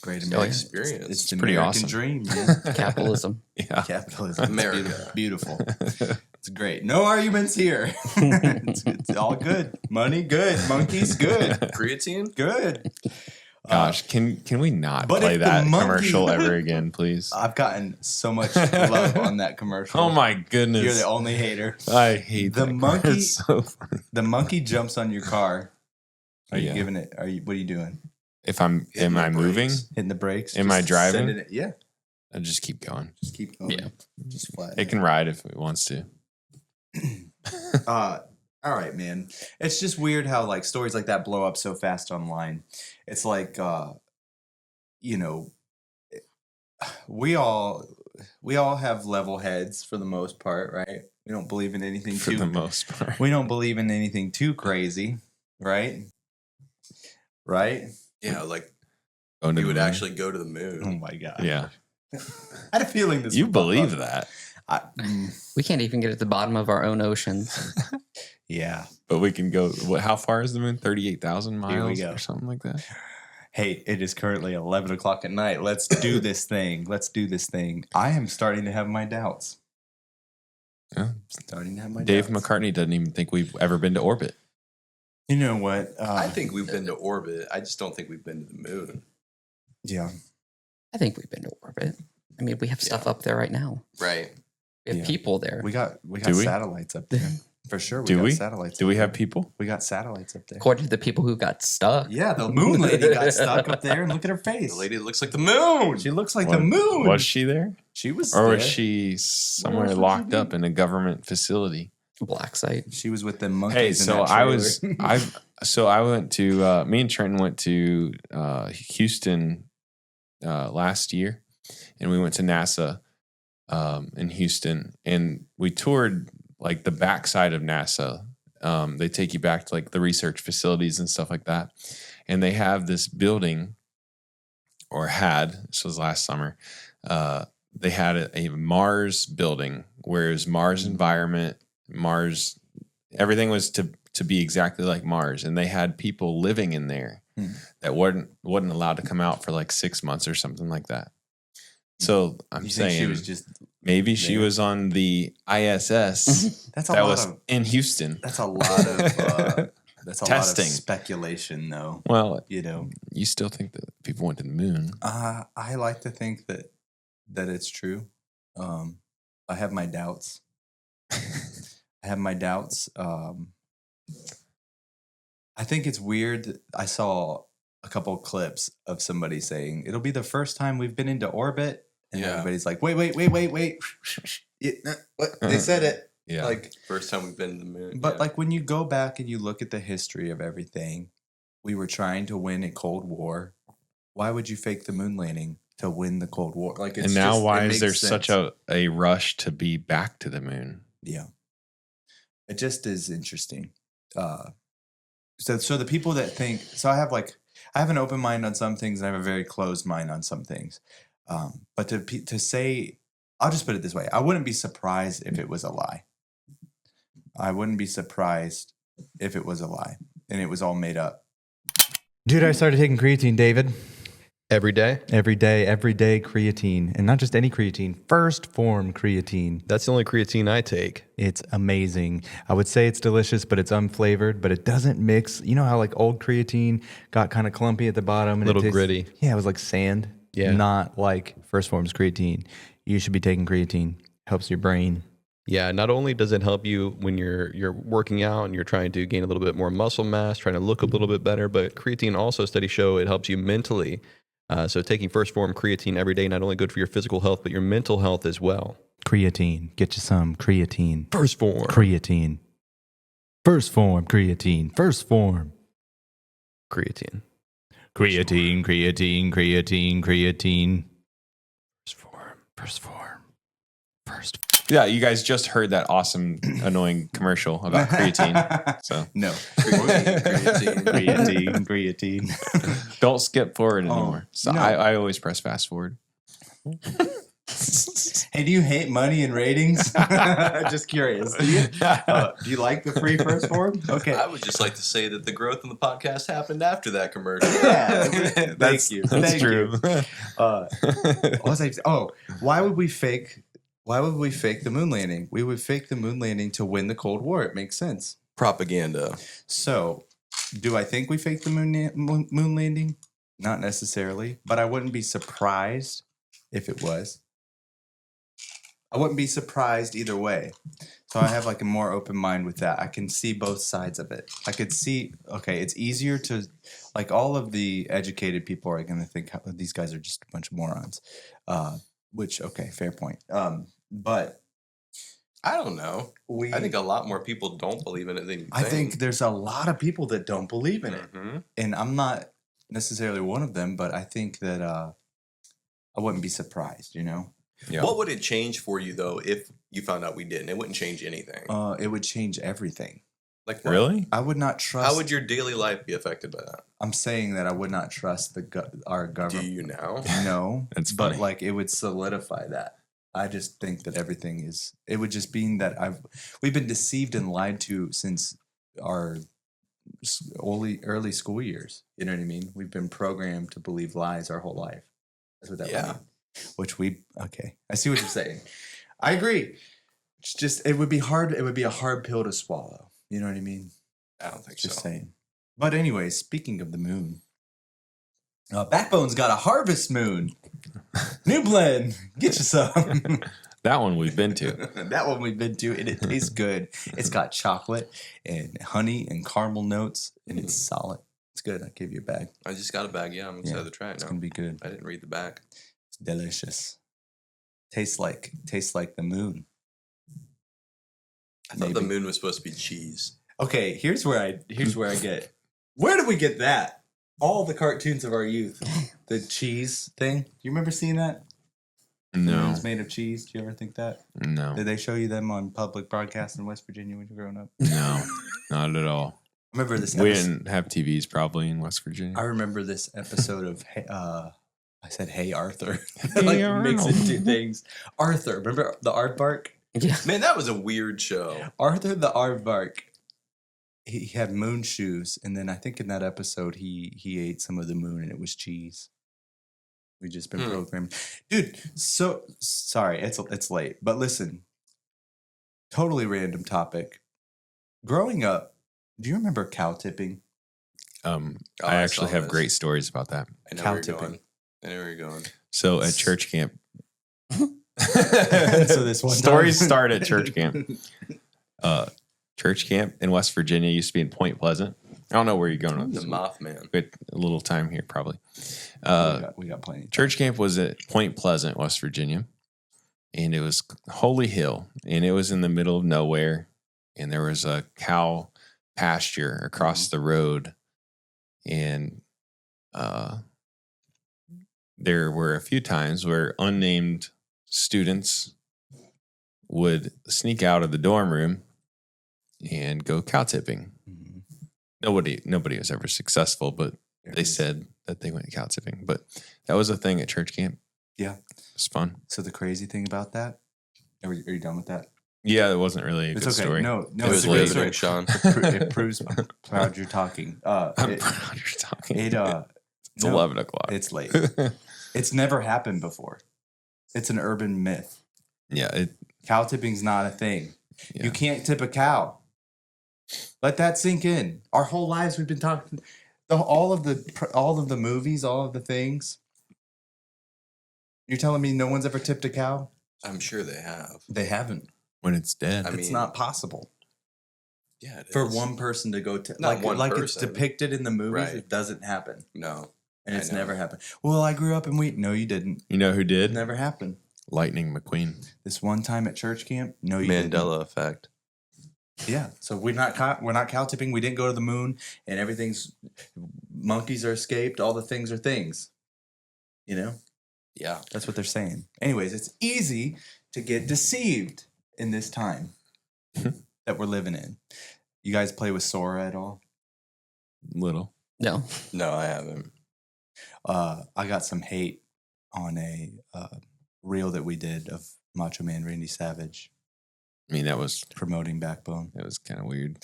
Speaker 1: Great
Speaker 4: Oh, yeah.
Speaker 3: experience.
Speaker 1: It's the
Speaker 2: pretty
Speaker 1: American
Speaker 2: awesome.
Speaker 1: dream, man.
Speaker 4: Capitalism.
Speaker 2: Yeah.
Speaker 1: Capitalism.
Speaker 3: America.
Speaker 1: Beautiful. It's great. No arguments here. It's all good. Money, good. Monkeys, good.
Speaker 3: Creatine?
Speaker 1: Good.
Speaker 2: Gosh, can we not
Speaker 1: but
Speaker 2: play
Speaker 1: if the
Speaker 2: that
Speaker 1: monkey-
Speaker 2: commercial ever again, please?
Speaker 1: I've gotten so much love on that commercial.
Speaker 2: Oh my goodness.
Speaker 1: You're the only hater.
Speaker 2: I hate
Speaker 1: The
Speaker 2: that
Speaker 1: monkey-
Speaker 2: part. It's so funny.
Speaker 1: The monkey jumps on your car. Are you
Speaker 2: Yeah.
Speaker 1: giving it? What are you doing?
Speaker 2: If am
Speaker 3: Hitting
Speaker 2: I
Speaker 3: the
Speaker 2: moving?
Speaker 3: brakes.
Speaker 1: Hitting the brakes?
Speaker 2: Am I
Speaker 1: Just
Speaker 2: driving?
Speaker 1: sending it- yeah.
Speaker 2: I'll just keep going.
Speaker 1: Just keep going.
Speaker 4: Yeah.
Speaker 1: Just flat.
Speaker 2: It can ride if it wants to.
Speaker 1: All right, man. It's just weird how like stories like that blow up so fast online. It's like you know, we all have level heads for the most part, right? We don't believe in anything
Speaker 2: For
Speaker 1: too
Speaker 2: the most part.
Speaker 1: we don't believe in anything too crazy, right? Right?
Speaker 3: Yeah, like
Speaker 2: Going to
Speaker 3: we
Speaker 2: the
Speaker 3: would
Speaker 2: moon.
Speaker 3: actually go to the moon.
Speaker 1: Oh my god.
Speaker 2: Yeah.
Speaker 1: I had a feeling this
Speaker 2: You
Speaker 1: would pop
Speaker 2: believe
Speaker 1: up.
Speaker 2: that.
Speaker 4: We can't even get at the bottom of our own oceans.
Speaker 1: Yeah.
Speaker 2: But we can go. How far is the moon? 38,000 miles
Speaker 1: go.
Speaker 2: or something like that?
Speaker 1: Hey, it is currently 11 o'clock at night. Let's do this thing. Let's do this thing. I am starting to have my doubts.
Speaker 2: Yeah.
Speaker 1: Starting to have my
Speaker 2: Dave
Speaker 1: doubts.
Speaker 2: McCartney doesn't even think we've ever been to orbit.
Speaker 1: You know what?
Speaker 3: I think we've been to orbit. I just don't think we've been to the moon.
Speaker 1: Yeah.
Speaker 4: I think we've been to orbit. I mean, we have stuff up there right now.
Speaker 3: Right.
Speaker 4: We have
Speaker 1: Yeah.
Speaker 4: people there.
Speaker 1: We got
Speaker 2: Do we?
Speaker 1: satellites up there. For sure.
Speaker 2: Do
Speaker 1: got
Speaker 2: we?
Speaker 1: Satellites
Speaker 2: Do
Speaker 1: up
Speaker 2: we
Speaker 1: there.
Speaker 2: have people?
Speaker 1: We got satellites up there.
Speaker 4: According to the people who got stuck.
Speaker 1: Yeah, the moon lady got stuck up there, and look at her face.
Speaker 3: The lady that looks like the moon.
Speaker 1: She looks like
Speaker 2: What-
Speaker 1: the moon.
Speaker 2: Was she there?
Speaker 1: She was.
Speaker 2: Or was
Speaker 1: there.
Speaker 2: she somewhere
Speaker 1: else would
Speaker 2: locked
Speaker 1: she
Speaker 2: up
Speaker 1: be?
Speaker 2: in a government facility?
Speaker 4: Black site.
Speaker 1: She was with the monkeys.
Speaker 2: Hey,
Speaker 1: in
Speaker 2: so
Speaker 1: that
Speaker 2: I was,
Speaker 1: trailer.
Speaker 2: I went to, me and Trenton went to Houston last year, and we went to NASA in Houston, and we toured like the backside of NASA. They take you back to like the research facilities and stuff like that, and they have this building, or had, this was last summer. They had a Mars building where it was Mars environment, Mars, everything was to be exactly like Mars, and they had people living in there that wasn't allowed to come out for like 6 months or something like that. So I'm
Speaker 1: You think
Speaker 2: saying
Speaker 1: she was just.
Speaker 2: maybe she
Speaker 1: there?
Speaker 2: was on the ISS
Speaker 1: That's a
Speaker 2: that
Speaker 1: lot
Speaker 2: was
Speaker 1: of.
Speaker 2: in Houston.
Speaker 1: That's a lot of. That's a
Speaker 2: Testing.
Speaker 1: lot of speculation, though.
Speaker 2: Well,
Speaker 1: You know,
Speaker 2: you still think that people went to the moon?
Speaker 1: I like to think that it's true. I have my doubts. I have my doubts. I think it's weird. That I saw a couple clips of somebody saying it'll be the first time we've been into orbit, and
Speaker 3: Yeah.
Speaker 1: everybody's like, "Wait! What? They said it."
Speaker 2: Yeah.
Speaker 1: Like,
Speaker 3: First time we've been to the moon.
Speaker 1: but
Speaker 3: yeah.
Speaker 1: like when you go back and you look at the history of everything, we were trying to win a Cold War. Why would you fake the moon landing to win the Cold War? Like, it's
Speaker 2: and now
Speaker 1: just,
Speaker 2: why
Speaker 1: it
Speaker 2: is there
Speaker 1: makes
Speaker 2: such
Speaker 1: sense.
Speaker 2: a rush to be back to the moon?
Speaker 1: Yeah. It just is interesting. So the people that think, so I have an open mind on some things and I have a very closed mind on some things. But to say, I'll just put it this way. I wouldn't be surprised if it was a lie. I wouldn't be surprised if it was a lie and it was all made up.
Speaker 7: Dude, I started taking creatine, David.
Speaker 8: Every day?
Speaker 7: Everyday creatine. And not just any creatine, first form creatine.
Speaker 8: That's the only creatine I take.
Speaker 7: It's amazing. I would say it's delicious, but it's unflavored, but it doesn't mix. You know how like old creatine got kind of clumpy at the bottom? And
Speaker 8: Little
Speaker 7: it tastes,
Speaker 8: gritty.
Speaker 7: Yeah, it was like sand.
Speaker 8: Yeah.
Speaker 7: Not like first form's creatine. You should be taking creatine. Helps your brain.
Speaker 8: Yeah, not only does it help you when you're working out and you're trying to gain a little bit more muscle mass, trying to look a little bit better, but creatine also, studies show it helps you mentally. So taking first form creatine every day, not only good for your physical health, but your mental health as well.
Speaker 7: Creatine. Get you some creatine.
Speaker 8: First form.
Speaker 7: Creatine. First form creatine. First form.
Speaker 8: Creatine.
Speaker 7: Creatine, creatine, creatine, creatine.
Speaker 8: First form.
Speaker 7: First form. First.
Speaker 2: Yeah, you guys just heard that awesome, annoying commercial about creatine. So
Speaker 1: No.
Speaker 3: Creatine.
Speaker 1: Creatine.
Speaker 2: don't skip forward anymore. So
Speaker 1: no.
Speaker 2: I always press fast forward.
Speaker 1: Hey, do you hate money and ratings? Just curious. Do you like the free first form? Okay.
Speaker 3: I would just like to say that the growth in the podcast happened after that commercial.
Speaker 1: Yeah. Thank you.
Speaker 2: That's
Speaker 1: Thank
Speaker 2: true.
Speaker 1: you. What was I? Why would we fake the moon landing? We would fake the moon landing to win the Cold War. It makes sense.
Speaker 3: Propaganda.
Speaker 1: So, do I think we faked the moon landing? Not necessarily, but I wouldn't be surprised if it was. I wouldn't be surprised either way. So I have like a more open mind with that. I can see both sides of it. I could see, okay, it's easier to, like all of the educated people are going to think these guys are just a bunch of morons. Which, okay, fair point. But
Speaker 3: I don't know. I think a lot more people don't believe in it than you think.
Speaker 1: I think there's a lot of people that don't believe in it.
Speaker 3: Mm-hmm.
Speaker 1: And I'm not necessarily one of them, but I think that I wouldn't be surprised, you know?
Speaker 2: Yeah.
Speaker 3: What would it change for you, though, if you found out we didn't? It wouldn't change anything.
Speaker 1: It would change everything.
Speaker 3: Like what?
Speaker 2: Really?
Speaker 1: I would not trust.
Speaker 3: How would your daily life be affected by that?
Speaker 1: I'm saying that I would not trust our
Speaker 3: Do
Speaker 1: government.
Speaker 3: you now?
Speaker 1: No,
Speaker 2: That's
Speaker 1: but
Speaker 2: funny.
Speaker 1: like it would solidify that. I just think that everything is. It would just mean that we've been deceived and lied to since our early school years. You know what I mean? We've been programmed to believe lies our whole life. That's what that would mean. Which okay. I see what you're saying. I agree. It's just it would be hard. It would be a hard pill to swallow. You know what I mean?
Speaker 3: I don't think
Speaker 1: Just
Speaker 3: so.
Speaker 1: saying. But anyway, speaking of the moon, Backbone's got a harvest moon. New blend. Get you some.
Speaker 2: That one we've been to.
Speaker 1: That one we've been to, and it tastes good. It's got chocolate and honey and caramel notes, and it's solid. It's good. I gave you a bag.
Speaker 3: I just got a bag. Yeah, I'm excited to try it
Speaker 1: It's
Speaker 3: now.
Speaker 1: gonna be good.
Speaker 3: I didn't read the back.
Speaker 1: It's delicious. Tastes like the moon.
Speaker 3: I thought the
Speaker 1: Maybe.
Speaker 3: moon was supposed to be cheese.
Speaker 1: Okay, here's where I get. Where did we get that? All the cartoons of our youth. The cheese thing. Do you remember seeing that? The
Speaker 2: No.
Speaker 1: moon's made of cheese. Do you ever think that?
Speaker 2: No.
Speaker 1: Did they show you them on public broadcast in West Virginia when you were growing up?
Speaker 2: No. Not at all.
Speaker 1: I remember this.
Speaker 2: We
Speaker 1: episode-
Speaker 2: didn't have TVs probably in West Virginia.
Speaker 1: I remember this episode of I said Hey Arthur.
Speaker 2: Hey
Speaker 1: Like
Speaker 2: Arnold.
Speaker 1: mix into things. Arthur, remember the aardvark?
Speaker 4: Yeah.
Speaker 3: Man, that was a weird show.
Speaker 1: Arthur the aardvark. He had moon shoes, and then I think in that episode he ate some of the moon and it was cheese. We just been programmed. Dude, so sorry, it's late. But listen. Totally random topic. Growing up, do you remember cow tipping?
Speaker 2: I
Speaker 3: I
Speaker 2: actually
Speaker 3: saw
Speaker 2: have
Speaker 3: this.
Speaker 2: great stories about that.
Speaker 3: I know
Speaker 1: Cow
Speaker 3: where you're
Speaker 1: tipping.
Speaker 3: going. I know where you're going.
Speaker 2: So at church camp,
Speaker 1: So this one
Speaker 2: stories
Speaker 1: time-
Speaker 2: start at church camp. Church camp in West Virginia used to be in Point Pleasant. I don't know where you're going with
Speaker 3: The
Speaker 2: this.
Speaker 3: Mothman.
Speaker 2: We had a little time here, probably.
Speaker 1: we got plenty.
Speaker 2: Church camp was at Point Pleasant, West Virginia, and it was Holy Hill, and it was in the middle of nowhere, and there was a cow pasture across the road, and there were a few times where unnamed students would sneak out of the dorm room and go cow tipping. Nobody was ever successful, but they said that they went cow tipping. But that was a thing at church camp.
Speaker 1: Yeah.
Speaker 2: It was fun.
Speaker 1: So the crazy thing about that, are you done with that?
Speaker 2: Yeah, it wasn't really a
Speaker 1: It's
Speaker 2: good
Speaker 1: okay.
Speaker 2: story.
Speaker 1: No,
Speaker 3: It
Speaker 1: it's
Speaker 3: was
Speaker 1: a great
Speaker 3: late,
Speaker 1: story.
Speaker 3: Sean.
Speaker 1: It proves how proud you're talking.
Speaker 2: I'm
Speaker 1: It,
Speaker 2: proud you're talking.
Speaker 1: it
Speaker 2: It's
Speaker 1: No,
Speaker 2: 11 o'clock.
Speaker 1: It's late. It's never happened before. It's an urban myth.
Speaker 2: Yeah.
Speaker 1: Cow tipping's not a thing.
Speaker 2: Yeah.
Speaker 1: You can't tip a cow. Let that sink in. Our whole lives we've been talking all of the movies, all of the things. You're telling me no one's ever tipped a cow?
Speaker 3: I'm sure they have.
Speaker 1: They haven't.
Speaker 2: When it's dead.
Speaker 1: It's not possible.
Speaker 3: Yeah, it
Speaker 1: For
Speaker 3: is.
Speaker 1: one person to go to
Speaker 3: Not
Speaker 1: like
Speaker 3: one
Speaker 1: it's
Speaker 3: person.
Speaker 1: depicted in the movies,
Speaker 3: Right.
Speaker 1: it doesn't happen.
Speaker 3: No.
Speaker 1: And
Speaker 3: I
Speaker 1: it's
Speaker 3: know.
Speaker 1: never happened. Well, I grew up and No, you didn't.
Speaker 2: You know who
Speaker 1: It
Speaker 2: did?
Speaker 1: never happened.
Speaker 2: Lightning McQueen.
Speaker 1: This one time at church camp, no, you
Speaker 3: Mandela effect.
Speaker 1: didn't. Yeah. So we're not cow tipping. We didn't go to the moon, and everything's monkeys are escaped. All the things are things. You know,
Speaker 3: Yeah.
Speaker 1: that's what they're saying. Anyways, it's easy to get deceived in this time that we're living in. You guys play with Sora at all?
Speaker 2: Little.
Speaker 4: No.
Speaker 3: No, I haven't.
Speaker 1: I got some hate on a reel that we did of Macho Man Randy Savage
Speaker 2: I mean, that was
Speaker 1: promoting Backbone,
Speaker 2: kind of weird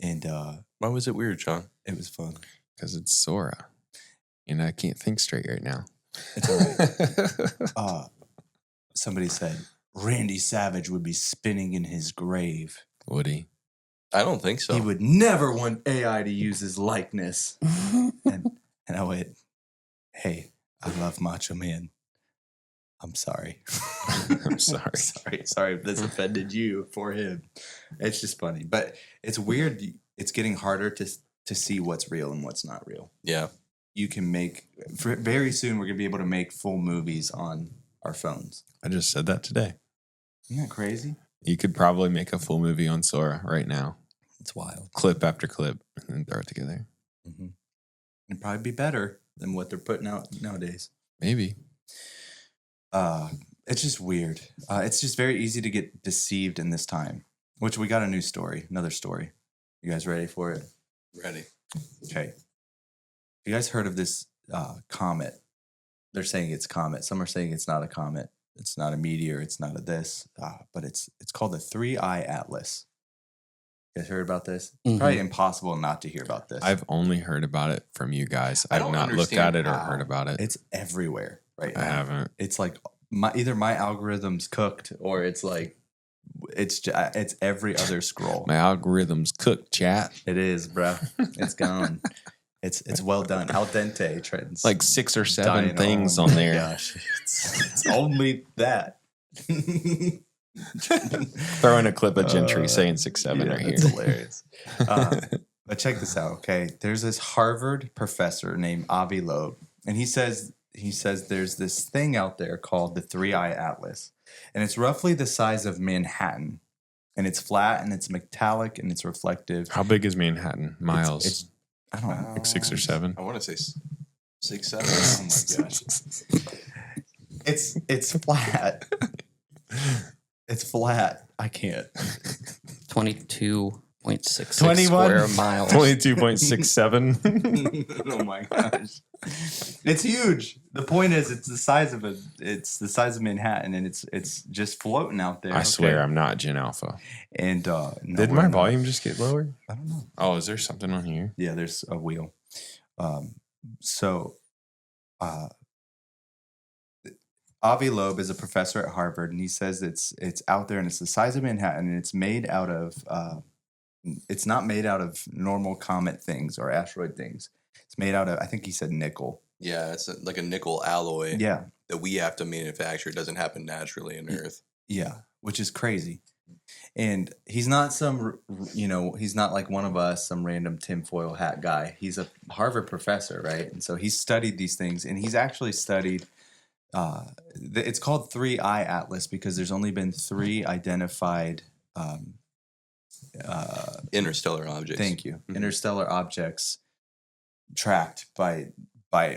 Speaker 1: and
Speaker 3: Why was it weird, John?
Speaker 1: it was fun.
Speaker 2: because it's Sora. And I can't think straight right now.
Speaker 1: It's all right. Somebody said Randy Savage would be spinning in his grave.
Speaker 2: Would he?
Speaker 3: I don't think so.
Speaker 1: He would never want AI to use his likeness. and I went, hey, I love Macho Man. I'm sorry.
Speaker 2: I'm sorry.
Speaker 1: sorry if this offended you for him. It's just funny. But it's weird. It's getting harder to see what's real and what's not real.
Speaker 3: Yeah.
Speaker 1: You can very soon we're going to be able to make full movies on our phones.
Speaker 2: I just said that today.
Speaker 1: Isn't that crazy?
Speaker 2: You could probably make a full movie on Sora right now.
Speaker 1: It's wild.
Speaker 2: Clip after clip and then throw it together.
Speaker 1: Mm-hmm. It'd probably be better than what they're putting out nowadays.
Speaker 2: Maybe.
Speaker 1: It's just weird. It's just very easy to get deceived in this time, which we got another story. You guys ready for it?
Speaker 3: Ready.
Speaker 1: Okay. You guys heard of this comet? They're saying it's comet. Some are saying it's not a comet. It's not a meteor. It's not a this. But it's called the 3-Eye Atlas. You guys heard about this? It's probably impossible not to hear about this.
Speaker 2: I've only heard about it from you guys.
Speaker 3: I
Speaker 2: I've
Speaker 3: don't
Speaker 2: not looked at
Speaker 3: understand
Speaker 2: it or
Speaker 3: how.
Speaker 2: heard about it.
Speaker 1: It's everywhere right now.
Speaker 2: I haven't.
Speaker 1: It's like either my algorithm's cooked or it's like it's every other scroll.
Speaker 2: My algorithm's cooked, chat.
Speaker 1: It is, bro. It's gone. It's well done. Al dente trends.
Speaker 2: Like 6 or 7
Speaker 1: dying
Speaker 2: things
Speaker 1: on
Speaker 2: on
Speaker 1: my
Speaker 2: there.
Speaker 1: Gosh, it's only that.
Speaker 2: Throwing a clip of Gentry saying 6'7" right here.
Speaker 1: That's hilarious. But check this out, okay? There's this Harvard professor named Avi Loeb, and he says there's this thing out there called the 3-Eye Atlas, and it's roughly the size of Manhattan, and it's flat and it's metallic and it's reflective.
Speaker 2: How big is Manhattan? Miles?
Speaker 1: It's I don't know.
Speaker 2: Like 6 or 7?
Speaker 3: I want to say 6, 7.
Speaker 1: Oh my gosh. It's flat. It's flat. I can't.
Speaker 4: 22.66
Speaker 1: 21?
Speaker 4: square miles.
Speaker 2: 22.67.
Speaker 1: Oh my gosh. It's huge. The point is it's the size of Manhattan, and it's just floating out there.
Speaker 2: I swear I'm not Gen Alpha.
Speaker 1: And
Speaker 2: Did my volume just get lower?
Speaker 1: I don't know.
Speaker 2: Oh, is there something on here?
Speaker 1: Yeah, there's a wheel. Avi Loeb is a professor at Harvard, and he says it's out there and it's the size of Manhattan, and it's made out of it's not made out of normal comet things or asteroid things. It's made out of, I think he said, nickel.
Speaker 3: Yeah, it's like a nickel alloy
Speaker 1: Yeah.
Speaker 3: that we have to manufacture. It doesn't happen naturally in Earth.
Speaker 1: Yeah, which is crazy. And he's not he's not like one of us, some random tinfoil hat guy. He's a Harvard professor, right? And so he's studied these things, and he's actually studied, it's called 3-Eye Atlas because there's only been 3 identified
Speaker 3: Interstellar objects.
Speaker 1: thank you.
Speaker 3: Mhm.
Speaker 1: Interstellar objects tracked by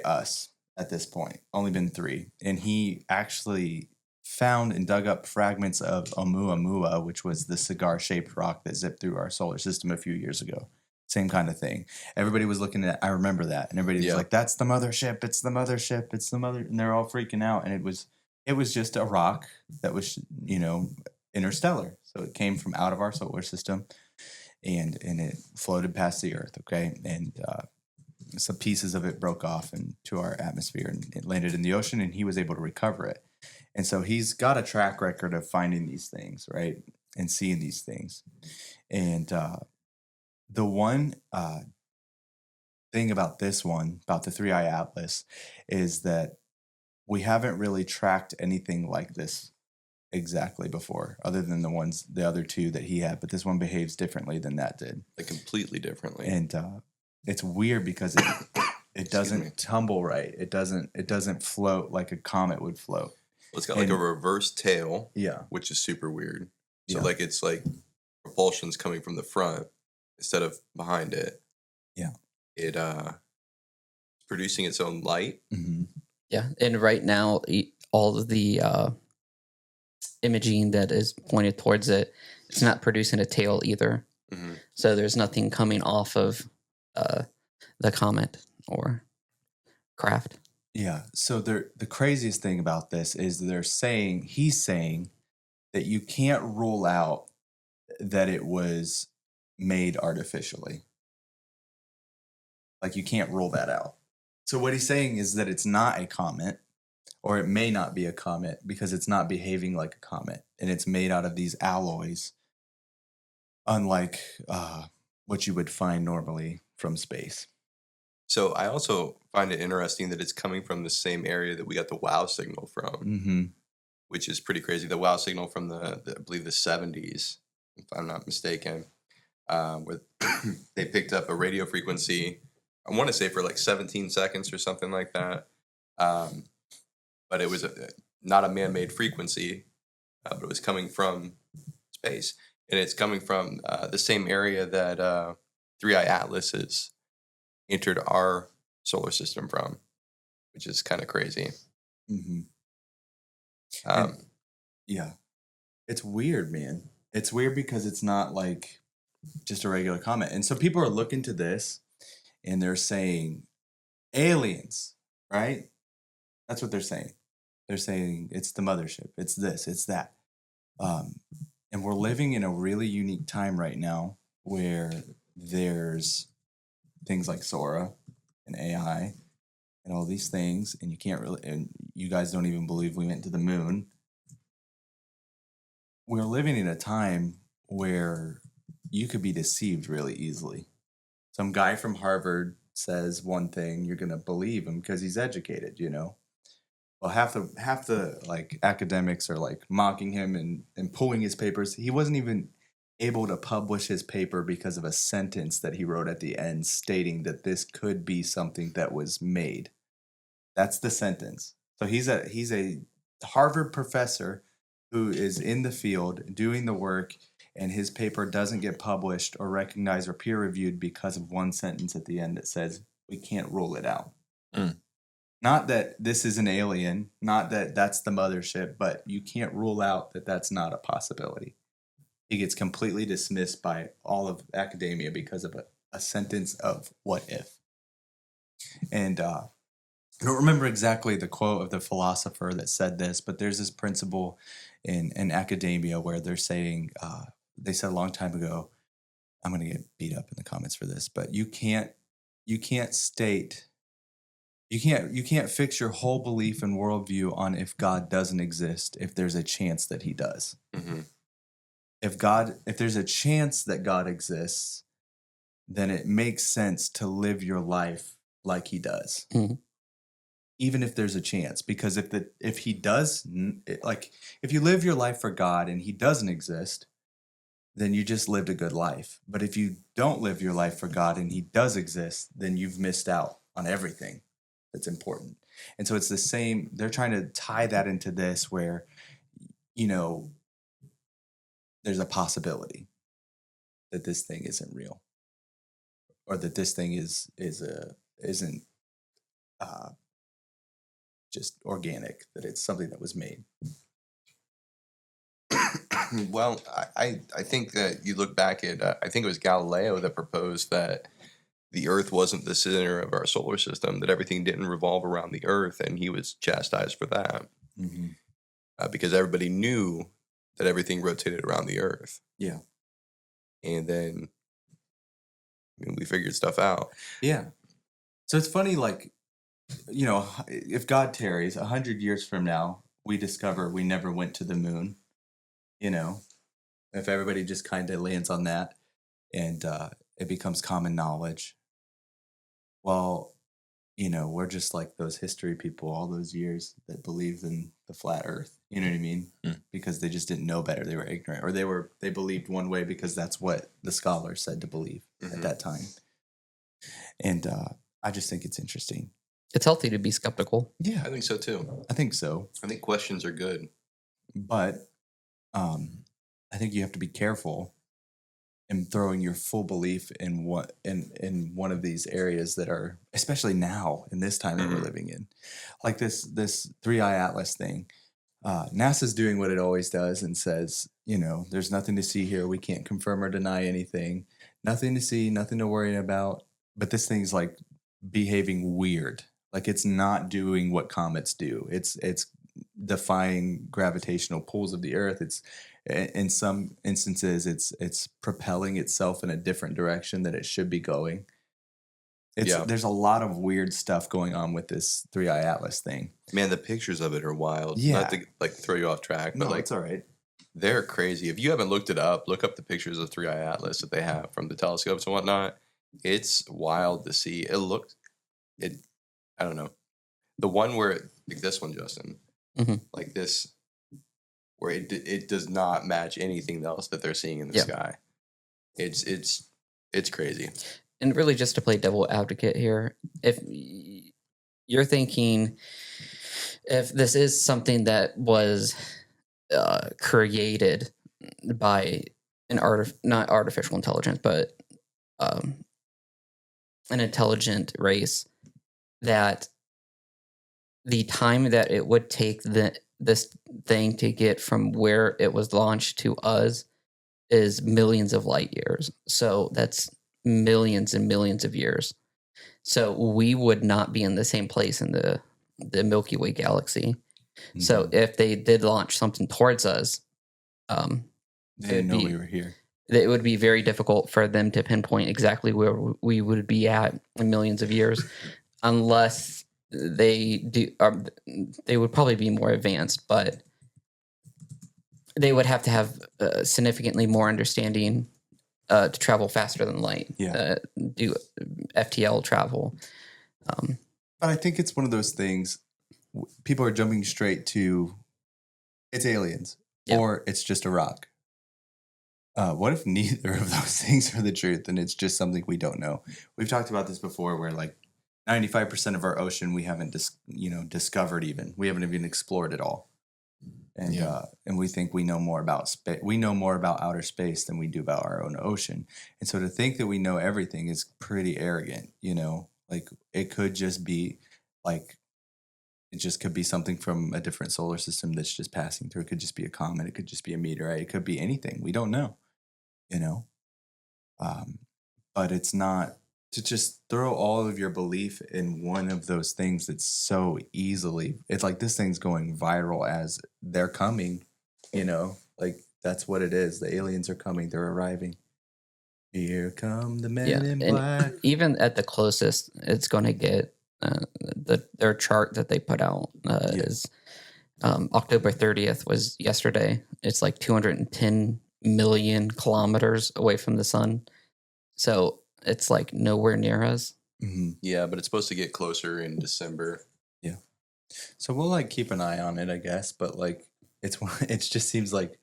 Speaker 1: us at this point. Only been 3. And he actually found and dug up fragments of Oumuamua, which was the cigar-shaped rock that zipped through our solar system a few years ago. Same kind of thing. Everybody was looking at, I remember that. And everybody was like, that's the mothership. It's the mothership. It's the mother. And they're all freaking out. And it was just a rock that was, interstellar. So it came from out of our solar system and it floated past the Earth. Okay. And some pieces of it broke off into our atmosphere and it landed in the ocean, and he was able to recover it. And so he's got a track record of finding these things, right, and seeing these things. And the one thing about this one, about the 3-eye atlas, is that we haven't really tracked anything like this exactly before, other than the other two that he had. But this one behaves differently than that did,
Speaker 3: Like completely differently.
Speaker 1: and it's weird because it doesn't tumble right. It doesn't float like a comet would float.
Speaker 3: Well, it's got like a reverse tail,
Speaker 1: Yeah,
Speaker 3: which is super weird. So
Speaker 1: Yeah.
Speaker 3: like it's like propulsion's coming from the front instead of behind it.
Speaker 1: Yeah.
Speaker 3: It producing its own light.
Speaker 1: mm-hmm.
Speaker 4: Yeah, and right now, all of the imaging that is pointed towards it, it's not producing a tail either.
Speaker 3: Mm-hmm.
Speaker 4: So there's nothing coming off of the comet or craft.
Speaker 1: Yeah. So the craziest thing about this is he's saying that you can't rule out that it was made artificially. Like, you can't rule that out. So what he's saying is that it's not a comet, or it may not be a comet because it's not behaving like a comet, and it's made out of these alloys, unlike what you would find normally from space.
Speaker 3: So I also find it interesting that it's coming from the same area that we got the WOW signal from,
Speaker 1: Mm-hmm.
Speaker 3: which is pretty crazy. The WOW signal from the I believe the 70s, if I'm not mistaken, where they picked up a radio frequency. I want to say for like 17 seconds or something like that. But it was not a man-made frequency, but it was coming from space. And it's coming from the same area that 3-eye atlas has entered our solar system from, which is kind of crazy.
Speaker 1: Mm-hmm.
Speaker 3: Um,
Speaker 1: Yeah. It's weird, man. It's weird because it's not like just a regular comet. And so people are looking to this and they're saying aliens, right? That's what they're saying. They're saying it's the mothership. It's this, it's that. And we're living in a really unique time right now where there's things like Sora and AI and all these things, and and you guys don't even believe we went to the moon. We're living in a time where you coc be deceived really easily. Some guy from Harvard says one thing, you're going to believe him because he's educated, you know? Well, half the like academics are like mocking him and pulling his papers. He wasn't even able to publish his paper because of a sentence that he wrote at the end stating that this could be something that was made. That's the sentence. So he's a Harvard professor who is in the field doing the work, and his paper doesn't get published or recognized or peer reviewed because of one sentence at the end that says we can't rule it out.
Speaker 2: Mm.
Speaker 1: Not that this is an alien, not that that's the mothership, but you can't rule out that that's not a possibility. He gets completely dismissed by all of academia because of a sentence of what if. And I don't remember exactly the quote of the philosopher that said this, but there's this principle in academia where they're saying, they said a long time ago, I'm going to get beat up in the comments for this, but you can't fix your whole belief and worldview on if God doesn't exist if there's a chance that he does.
Speaker 3: mm-hmm.
Speaker 1: If there's a chance that God exists, then it makes sense to live your life like he does.
Speaker 4: Mm-hmm.
Speaker 1: Even if there's a chance, because if he does, like if you live your life for God and he doesn't exist, then you just lived a good life. But if you don't live your life for God and he does exist, then you've missed out on everything that's important. And so it's the same. They're trying to tie that into this where, there's a possibility that this thing isn't real, or that this thing isn't just organic, that it's something that was made.
Speaker 3: Well, I think that you look back at, I think it was Galileo that proposed that the Earth wasn't the center of our solar system, that everything didn't revolve around the Earth, and he was chastised for that because everybody knew that everything rotated around the Earth.
Speaker 1: Yeah.
Speaker 3: And then we figured stuff out.
Speaker 1: Yeah. So it's funny, like, you know, if God tarries 100 years from now, we discover we never went to the moon. You know, if everybody just kind of lands on that, and it becomes common knowledge. Well, you know, we're just like those history people all those years that believed in the flat earth. You know what I mean? Because they just didn't know better. They were ignorant, or they believed one way because that's what the scholars said to believe at that time. And I just think it's interesting.
Speaker 4: It's healthy to be skeptical.
Speaker 1: Yeah,
Speaker 3: I think so too.
Speaker 1: I think so.
Speaker 3: I think questions are good.
Speaker 1: But I think you have to be careful in throwing your full belief in in one of these areas that are, especially now in this time that we're living in, like this 3-eye atlas thing. NASA's doing what it always does and says, you know, there's nothing to see here. We can't confirm or deny anything. Nothing to see, nothing to worry about. But this thing's like behaving weird. Like it's not doing what comets do. It's defying gravitational pulls of the Earth. It's in some instances it's propelling itself in a different direction that it should be going. There's a lot of weird stuff going on with this 3-eye atlas thing.
Speaker 3: Man, the pictures of it are wild.
Speaker 1: Yeah.
Speaker 3: Not to like throw you off track, but like
Speaker 1: it's all right.
Speaker 3: they're crazy. If you haven't looked it up, look up the pictures of 3-eye atlas that they have from the telescopes and whatnot. It's wild to see. I don't know. The one where like this one, Justin, like this, where it does not match anything else that they're seeing in the sky. It's crazy.
Speaker 4: And really, just to play devil advocate here, if you're thinking, if this is something that was created by not artificial intelligence, but an intelligent race, that the time that it would take this thing to get from where it was launched to us is millions of light years. So that's millions and millions of years. So we would not be in the same place in the Milky Way galaxy. Mm-hmm. So if they did launch something towards us,
Speaker 1: they didn't know we were here.
Speaker 4: It would be very difficult for them to pinpoint exactly where we would be at in millions of years, unless they do. They would probably be more advanced, but they would have to have significantly more understanding to travel faster than light. Do FTL travel.
Speaker 1: But I think it's one of those things. People are jumping straight to it's aliens or it's just a rock. What if neither of those things are the truth and it's just something we don't know? We've talked about this before, where like 95% of our ocean we haven't discovered even. We haven't even explored it all. And we think we know more about space. We know more about outer space than we do about our own ocean. And so to think that we know everything is pretty arrogant, you know? Like it could just be like it just could be something from a different solar system that's just passing through. It could just be a comet. It could just be a meteorite. It could be anything. We don't know, you know? But it's not to just throw all of your belief in one of those things that's so easily. It's like this thing's going viral as they're coming, you know? Like that's what it is. The aliens are coming. They're arriving. Here come the men in black.
Speaker 4: Even at the closest, it's going to get their chart that they put out is October 30th was yesterday. It's like 210 million kilometers away from the sun. So it's like nowhere near us.
Speaker 3: Mm-hmm. Yeah, but it's supposed to get closer in December.
Speaker 1: Yeah. So we'll like keep an eye on it, I guess. But like it just seems like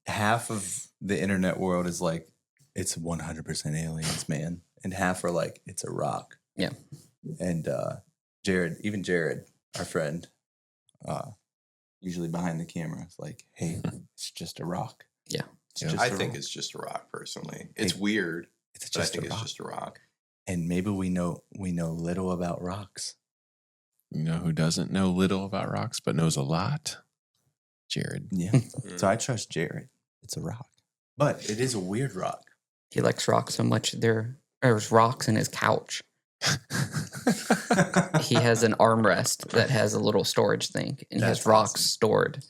Speaker 1: half of the internet world is like, it's 100% aliens, man. And half are like, it's a rock.
Speaker 4: Yeah.
Speaker 1: And Jared, our friend, usually behind the camera, is like, hey, it's just a rock.
Speaker 4: Yeah.
Speaker 3: I think it's just a rock, personally. It's weird, but I think it's just a rock.
Speaker 1: And maybe we know little about rocks.
Speaker 2: You know who doesn't know little about rocks, but knows a lot? Jared.
Speaker 1: Yeah. So I trust Jared. It's a rock. But it is a weird rock.
Speaker 4: He likes rocks so much. There's rocks in his couch. He has an armrest that has a little storage thing, and he has rocks stored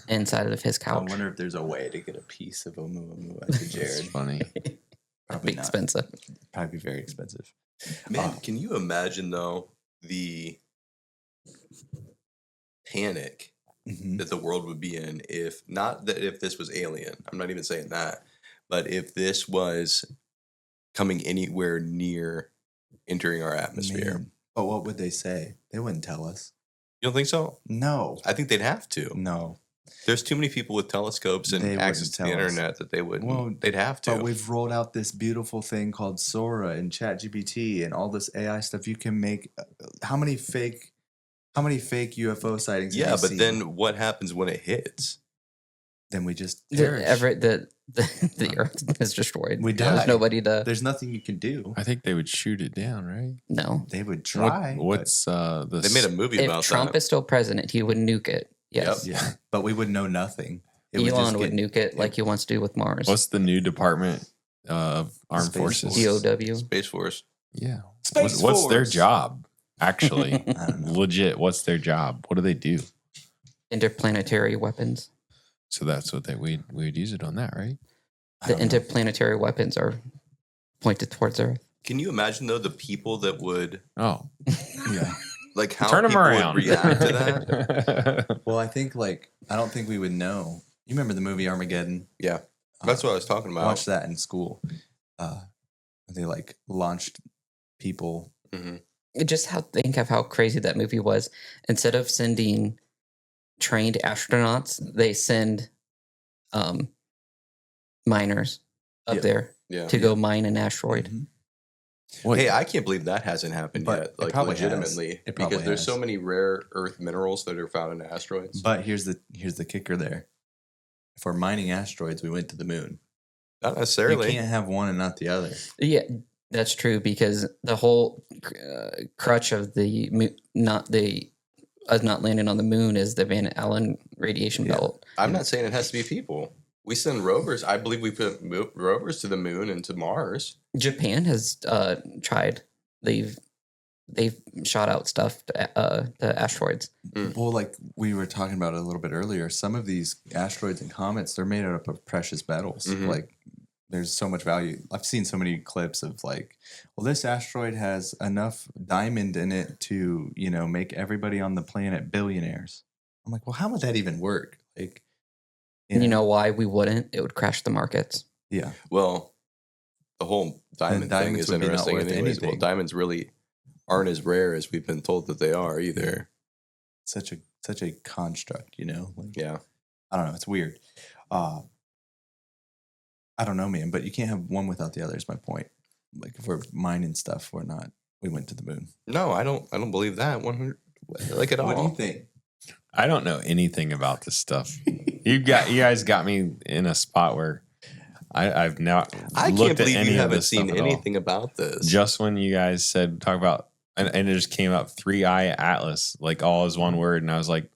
Speaker 4: inside of his couch.
Speaker 1: I wonder if there's a way to get a piece of Oumuamua to Jared.
Speaker 2: Funny.
Speaker 1: Probably
Speaker 4: expensive.
Speaker 1: Probably very expensive.
Speaker 3: Man, can you imagine though the panic
Speaker 1: Mhm.
Speaker 3: that the world would be in if not that if this was alien. I'm not even saying that, but if this was coming anywhere near entering our atmosphere.
Speaker 1: Man. But what would they say? They wouldn't tell us.
Speaker 3: You don't think so?
Speaker 1: No.
Speaker 3: I think they'd have to.
Speaker 1: No.
Speaker 3: There's too many people with telescopes and
Speaker 1: They
Speaker 3: access to the
Speaker 1: wouldn't tell us.
Speaker 3: internet that they wouldn't.
Speaker 1: Well,
Speaker 3: they'd have to.
Speaker 1: But we've rolled out this beautiful thing called Sora and ChatGPT and all this AI stuff. You can make how many fake UFO sightings? have
Speaker 3: yeah,
Speaker 1: you
Speaker 3: but
Speaker 1: seen?
Speaker 3: then what happens when it hits?
Speaker 1: Then we just
Speaker 4: The,
Speaker 1: perish.
Speaker 4: the Earth is destroyed.
Speaker 1: We
Speaker 4: There's
Speaker 1: die.
Speaker 4: nobody to.
Speaker 1: There's nothing you can do.
Speaker 2: I think they would shoot it down, right?
Speaker 4: No.
Speaker 1: They would try.
Speaker 2: What's the?
Speaker 3: They made a movie
Speaker 4: If
Speaker 3: about
Speaker 4: Trump
Speaker 3: that.
Speaker 4: is still president, he would nuke it. Yes.
Speaker 1: Yeah, but we would know nothing. It
Speaker 4: Elon would
Speaker 1: get-
Speaker 4: nuke it like he wants to do with Mars.
Speaker 2: What's the new Department of Armed
Speaker 1: Space
Speaker 2: Forces?
Speaker 1: Force.
Speaker 4: DOW.
Speaker 3: Space Force.
Speaker 2: Yeah.
Speaker 1: Space
Speaker 2: What's their
Speaker 1: Force.
Speaker 2: job? Actually,
Speaker 1: I don't know.
Speaker 2: legit. What's their job? What do they do?
Speaker 4: Interplanetary weapons.
Speaker 2: So that's what we'd use it on that, right?
Speaker 1: I
Speaker 4: The
Speaker 1: don't know.
Speaker 4: interplanetary weapons are pointed towards Earth.
Speaker 3: Can you imagine though the people that would
Speaker 2: Oh,
Speaker 1: Yeah.
Speaker 3: like how
Speaker 2: turn them
Speaker 3: people
Speaker 2: around.
Speaker 3: would react to that?
Speaker 1: Well, I think I don't think we would know. You remember the movie Armageddon?
Speaker 3: Yeah, that's what I was talking
Speaker 1: I
Speaker 3: about.
Speaker 1: watched that in school. They launched people.
Speaker 3: hmm
Speaker 4: Just think of how crazy that movie was. Instead of sending trained astronauts, they send miners up
Speaker 1: Yeah.
Speaker 4: there
Speaker 3: Yeah.
Speaker 4: to go mine an asteroid.
Speaker 1: Mhm.
Speaker 2: What-
Speaker 3: Hey, I can't believe that hasn't happened
Speaker 1: But
Speaker 3: yet.
Speaker 1: it
Speaker 3: Like
Speaker 1: probably has.
Speaker 3: legitimately,
Speaker 1: It probably
Speaker 3: because there's
Speaker 1: has.
Speaker 3: so many rare earth minerals that are found in asteroids.
Speaker 1: But here's the kicker there. If we're mining asteroids, we went to the moon.
Speaker 3: Not
Speaker 1: You
Speaker 3: necessarily.
Speaker 1: can't have one and not the other.
Speaker 4: Yeah, that's true because the whole crutch of the not landing on the moon is the Van Allen radiation
Speaker 1: Yeah.
Speaker 4: belt.
Speaker 3: I'm not saying it has to be people. We send rovers. I believe we put rovers to the moon and to Mars.
Speaker 4: Japan has tried. They've shot out stuff to asteroids.
Speaker 1: Well, like we were talking about a little bit earlier, some of these asteroids and comets, they're made up of precious metals.
Speaker 3: Mhm.
Speaker 1: Like there's so much value. I've seen so many clips of well, this asteroid has enough diamond in it to, make everybody on the planet billionaires. I'm like, well, how would that even work? Like,
Speaker 4: And you know why we wouldn't? It would crash the markets.
Speaker 1: yeah.
Speaker 3: Well, the whole diamond thing
Speaker 1: diamonds
Speaker 3: is
Speaker 1: would be not
Speaker 3: interesting.
Speaker 1: worth
Speaker 3: Anyways, well,
Speaker 1: anything.
Speaker 3: diamonds really aren't as rare as we've been told that they are either.
Speaker 1: Such a construct, Like,
Speaker 3: Yeah.
Speaker 1: I don't know. It's weird. I don't know, man, but you can't have one without the other is my point. Like if we're mining stuff, we went to the moon.
Speaker 3: No, I don't believe that 100 like at all.
Speaker 1: What do you think?
Speaker 2: I don't know anything about this stuff. You guys got me in a spot where I've not
Speaker 3: I
Speaker 2: looked
Speaker 3: can't
Speaker 2: at
Speaker 3: believe
Speaker 2: any
Speaker 3: you
Speaker 2: of
Speaker 3: haven't
Speaker 2: this
Speaker 3: seen
Speaker 2: stuff at all.
Speaker 3: anything about this.
Speaker 2: Just when you guys said talk about and it just came up 3-eye atlas like all as one word, and I was like,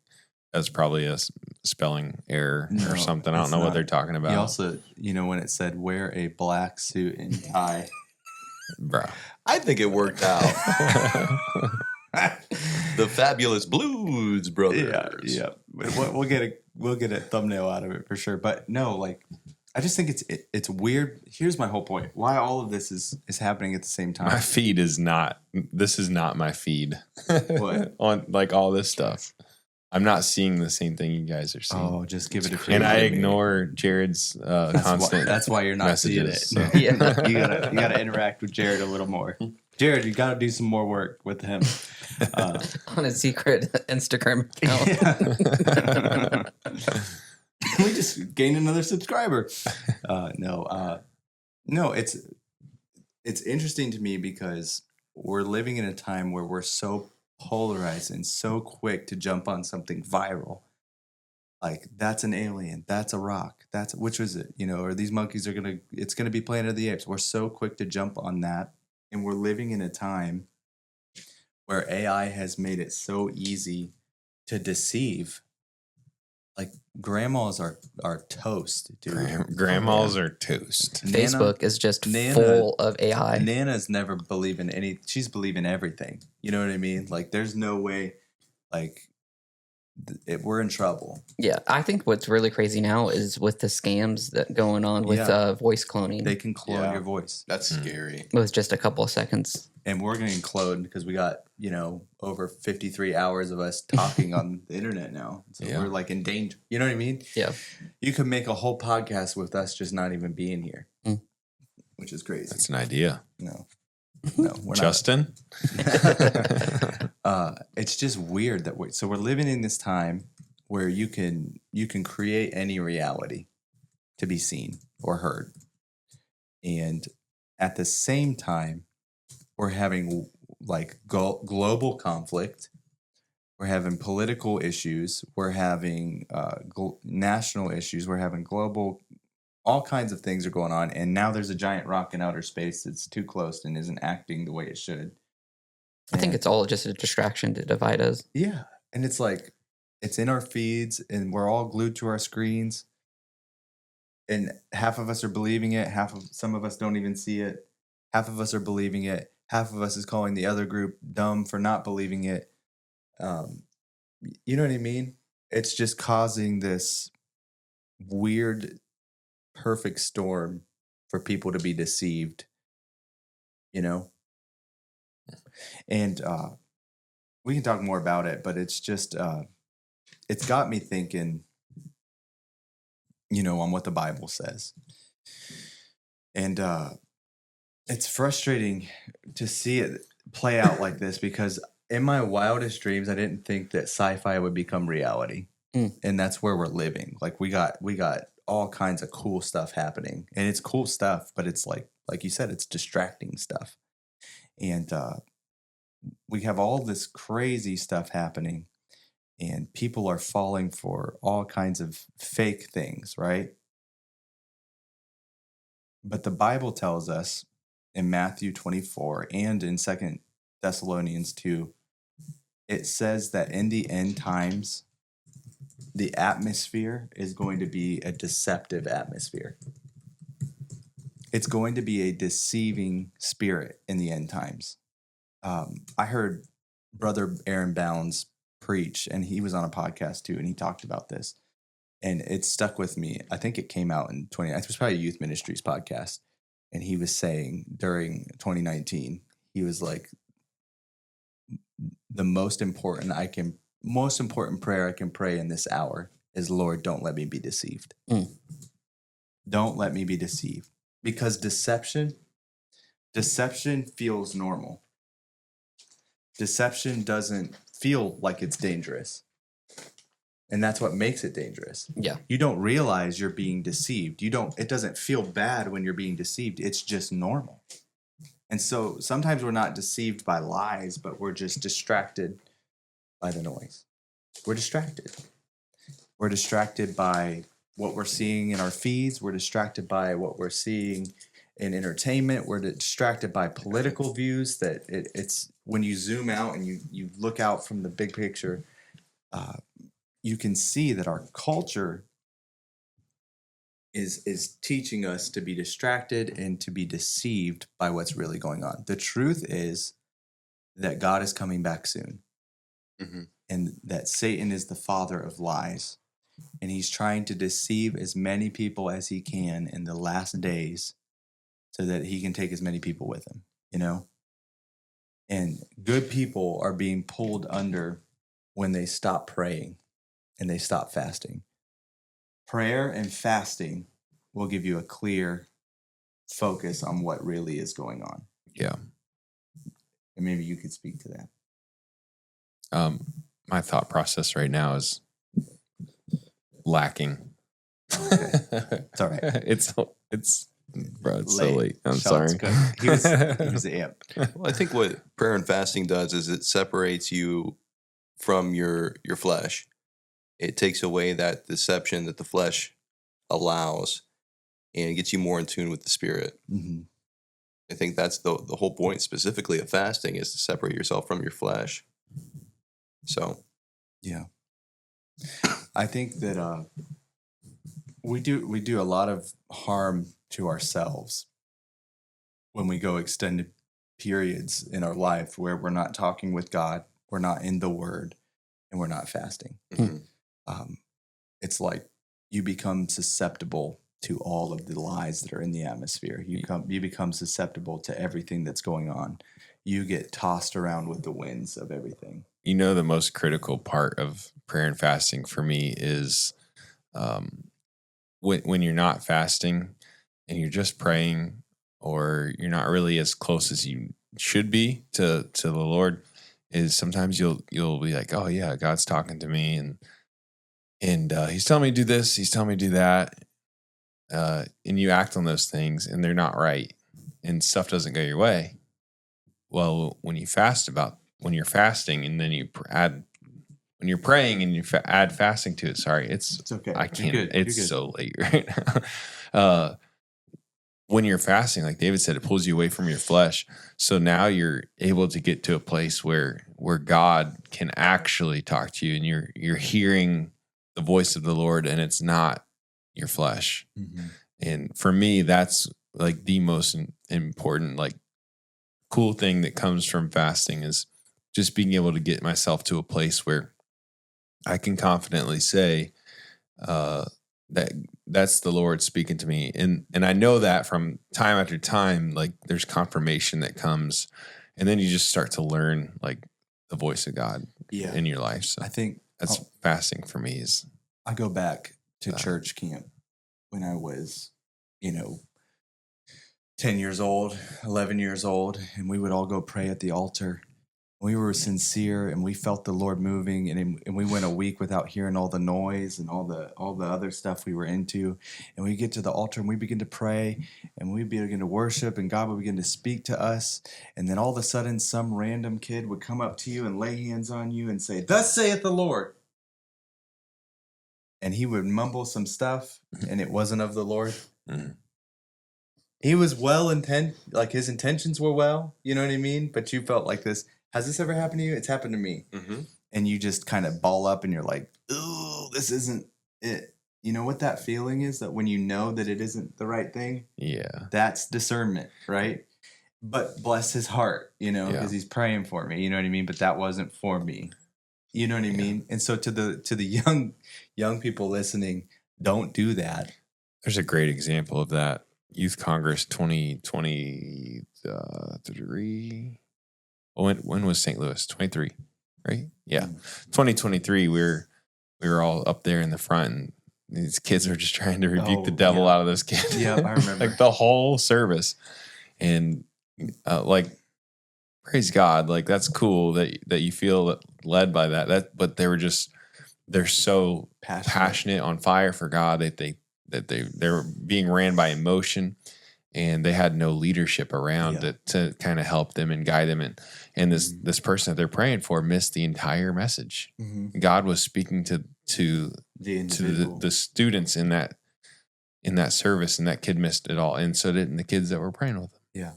Speaker 2: that's probably a spelling error
Speaker 1: No,
Speaker 2: or something. I don't
Speaker 1: it's
Speaker 2: know what
Speaker 1: not.
Speaker 2: they're talking about.
Speaker 1: You also, when it said wear a black suit and tie.
Speaker 2: Bro.
Speaker 3: I think it worked out. The Fabulous Blues Brothers.
Speaker 1: yeah. We'll get a thumbnail out of it for sure. But no, I just think it's weird. Here's my whole point. Why all of this is happening at the same time.
Speaker 2: My feed is not. This is not my feed.
Speaker 1: What?
Speaker 2: On all this stuff? I'm not seeing the same thing you guys are seeing.
Speaker 1: Oh, just give it a free.
Speaker 2: and I
Speaker 1: look.
Speaker 2: ignore Jared's constant.
Speaker 1: That's why you're not seeing it.
Speaker 2: messages, so.
Speaker 4: Yeah.
Speaker 1: You gotta interact with Jared a little more. Jared, you gotta do some more work with him.
Speaker 4: On a secret Instagram account.
Speaker 1: We just gained another subscriber. No, it's interesting to me because we're living in a time where we're so polarized and so quick to jump on something viral. Like that's an alien, that's a rock, which was it? Or these monkeys it's gonna be Planet of the Apes. We're so quick to jump on that, and we're living in a time where AI has made it so easy to deceive. Like grandmas are toast, dude.
Speaker 2: Grandmas are toast.
Speaker 4: Facebook is just
Speaker 1: Nana-
Speaker 4: full of AI.
Speaker 1: Nana's never believe in she's believing everything. You know what I mean? Like there's no way, we're in trouble.
Speaker 4: Yeah, I think what's really crazy now is with the scams that going on with
Speaker 1: Yeah.
Speaker 4: voice cloning.
Speaker 1: They can clone
Speaker 3: Yeah.
Speaker 1: your voice.
Speaker 3: That's scary.
Speaker 4: With just a couple of seconds.
Speaker 1: and we're getting cloned because we got, over 53 hours of us talking on the internet now. So
Speaker 2: Yeah.
Speaker 1: we're like in danger. You know what I mean?
Speaker 4: Yeah.
Speaker 1: You could make a whole podcast with us just not even being here,
Speaker 4: Mm.
Speaker 1: which is crazy.
Speaker 2: That's an idea.
Speaker 1: No, we're
Speaker 2: Justin?
Speaker 1: it's just weird that we're living in this time where you can create any reality to be seen or heard, and at the same time we're having like global conflict, we're having political issues, we're having national issues, we're having global, all kinds of things are going on, and now there's a giant rock in outer space that's too close and isn't acting the way it should.
Speaker 4: I think it's all just a distraction to divide us.
Speaker 1: Yeah. And it's like, it's in our feeds and we're all glued to our screens. And half of us are believing it. Some of us don't even see it. Half of us are believing it. Half of us is calling the other group dumb for not believing it. You know what I mean? It's just causing this weird, perfect storm for people to be deceived, And we can talk more about it, but it's just, it's got me thinking, on what the Bible says. And it's frustrating to see it play out like this because in my wildest dreams, I didn't think that sci-fi would become reality. And that's where we're living. Like we got all kinds of cool stuff happening, and it's cool stuff, but it's like you said, it's distracting stuff. And we have all this crazy stuff happening, and people are falling for all kinds of fake things, right? But the Bible tells us in Matthew 24 and in 2 Thessalonians 2, it says that in the end times, the atmosphere is going to be a deceptive atmosphere. It's going to be a deceiving spirit in the end times. I heard Brother Aaron Bounds preach, and he was on a podcast too, and he talked about this. And it stuck with me. I think it came out in it was probably a Youth Ministries podcast. And he was saying during 2019, he was like, the most important prayer I can pray in this hour is, Lord, don't let me be deceived. Don't let me be deceived. Because deception feels normal. Deception doesn't feel like it's dangerous. And that's what makes it dangerous.
Speaker 4: Yeah.
Speaker 1: You don't realize you're being deceived. It doesn't feel bad when you're being deceived. It's just normal. And so sometimes we're not deceived by lies, but we're just distracted by the noise. We're distracted. We're distracted by what we're seeing in our feeds. We're distracted by what we're seeing in entertainment. We're distracted by political views. That it's when you zoom out and you look out from the big picture, you can see that our culture is teaching us to be distracted and to be deceived by what's really going on. The truth is that God is coming back soon, and that Satan is the father of lies, and he's trying to deceive as many people as he can in the last days so that he can take as many people with him, And good people are being pulled under when they stop praying and they stop fasting. Prayer and fasting will give you a clear focus on what really is going on.
Speaker 2: Yeah.
Speaker 1: And maybe you could speak to that.
Speaker 2: My thought process right now is lacking.
Speaker 1: Okay. It's all right.
Speaker 2: It's bro, it's so late. I'm
Speaker 1: Sean's
Speaker 2: sorry.
Speaker 1: good. He was amped.
Speaker 3: Well, I think what prayer and fasting does is it separates you from your flesh. It takes away that deception that the flesh allows and gets you more in tune with the spirit.
Speaker 1: Mm-hmm.
Speaker 3: I think that's the whole point specifically of fasting, is to separate yourself from your flesh. So,
Speaker 1: yeah. I think that we do a lot of harm to ourselves when we go extended periods in our life where we're not talking with God, we're not in the Word, and we're not fasting.
Speaker 3: mhm.
Speaker 1: It's like you become susceptible to all of the lies that are in the atmosphere. You become susceptible to everything that's going on. you get tossed around with the winds of everything.
Speaker 2: You know, the most critical part of prayer and fasting for me is when you're not fasting and you're just praying, or you're not really as close as you should be to the Lord, is sometimes you'll be like, oh yeah, God's talking to me, and he's telling me to do this, he's telling me to do that, and you act on those things and they're not right, and stuff doesn't go your way. Well, when you're fasting, and then when you're praying and you add fasting to it, sorry, it's
Speaker 1: okay.
Speaker 2: I can't.
Speaker 1: You're good.
Speaker 2: It's so late right now. When you're fasting, like David said, it pulls you away from your flesh. So now you're able to get to a place where God can actually talk to you, and you're hearing the voice of the Lord, and it's not your flesh.
Speaker 1: Mm-hmm.
Speaker 2: And for me, that's like the most important, like, cool thing that comes from fasting, is just being able to get myself to a place where I can confidently say that that's the Lord speaking to me. And I know that from time after time, like, there's confirmation that comes, and then you just start to learn, like, the voice of God in your life. So
Speaker 1: I think
Speaker 2: that's fasting for me. Is
Speaker 1: I go back to church camp when I was, 10 years old, 11 years old, and we would all go pray at the altar. We were sincere, and we felt the Lord moving, and we went a week without hearing all the noise and all the other stuff we were into. And we get to the altar, and we begin to pray, and we begin to worship, and God would begin to speak to us. And then all of a sudden, some random kid would come up to you and lay hands on you and say, "Thus saith the Lord." And he would mumble some stuff, and it wasn't of the Lord.
Speaker 2: Mm-hmm.
Speaker 1: He was like his intentions were well, you know what I mean? But you felt like this. Has this ever happened to you? It's happened to me.
Speaker 3: Mm-hmm.
Speaker 1: And you just kind of ball up, and you're like, ooh, this isn't it. You know what that feeling is, that when you know that it isn't the right thing?
Speaker 2: Yeah.
Speaker 1: That's discernment, right? But bless his heart, because he's praying for me, you know what I mean? But that wasn't for me. You know what I mean? And so to the young people listening, don't do that.
Speaker 2: There's a great example of that. Youth Congress 2023. When was St. Louis? 23, right? Yeah. 2023, we were all up there in the front, and these kids were just trying to rebuke the devil out of those kids.
Speaker 1: Yeah, I remember.
Speaker 2: Like, the whole service. And like, praise God, like, that's cool that you feel led by that. But they're so passionate, on fire for God, that they're being ran by emotion, and they had no leadership around to kind of help them and guide them. And this person that they're praying for missed the entire message.
Speaker 1: Mm-hmm.
Speaker 2: God was speaking to the students in that service, and that kid missed it all. And so didn't the kids that were praying with him.
Speaker 1: Yeah.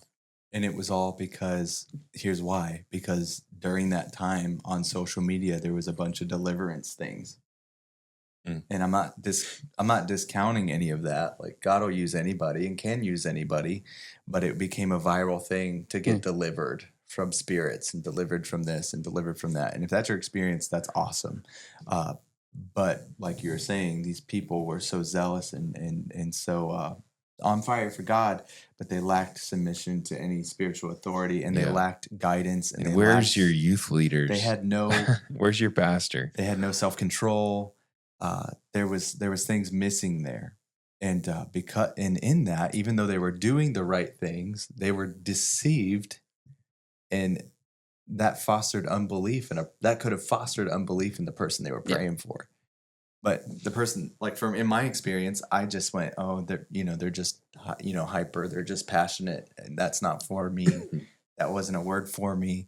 Speaker 1: And it was all because, here's why, because during that time on social media, there was a bunch of deliverance things. And I'm not discounting any of that. Like, God will use anybody and can use anybody, but it became a viral thing to get delivered from spirits, and delivered from this, and delivered from that. And if that's your experience, that's awesome. But like you were saying, these people were so zealous and so on fire for God, but they lacked submission to any spiritual authority, and they lacked guidance.
Speaker 2: And where's your youth leaders?
Speaker 1: They had no.
Speaker 2: Where's your pastor?
Speaker 1: They had no self-control. There was things missing there, and in that, even though they were doing the right things, they were deceived, and that fostered unbelief, and that could have fostered unbelief in the person they were praying for. But the person, like, in my experience, I just went, oh, they're just hyper, they're just passionate, and that's not for me. That wasn't a word for me.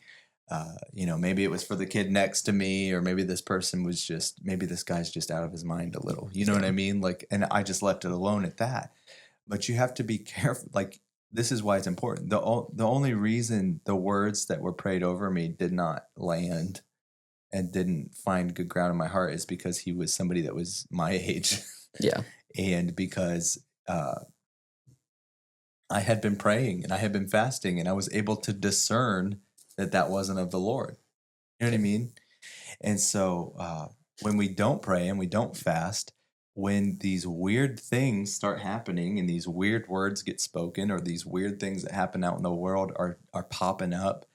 Speaker 1: Maybe it was for the kid next to me, or maybe this person was maybe this guy's just out of his mind a little. You know what I mean? Like, and I just left it alone at that. But you have to be careful. Like, this is why it's important. The only reason the words that were prayed over me did not land and didn't find good ground in my heart is because he was somebody that was my age.
Speaker 4: Yeah.
Speaker 1: And because I had been praying and I had been fasting, and I was able to discern that wasn't of the Lord. You know what I mean? And so when we don't pray and we don't fast, when these weird things start happening, and these weird words get spoken, or these weird things that happen out in the world are popping up,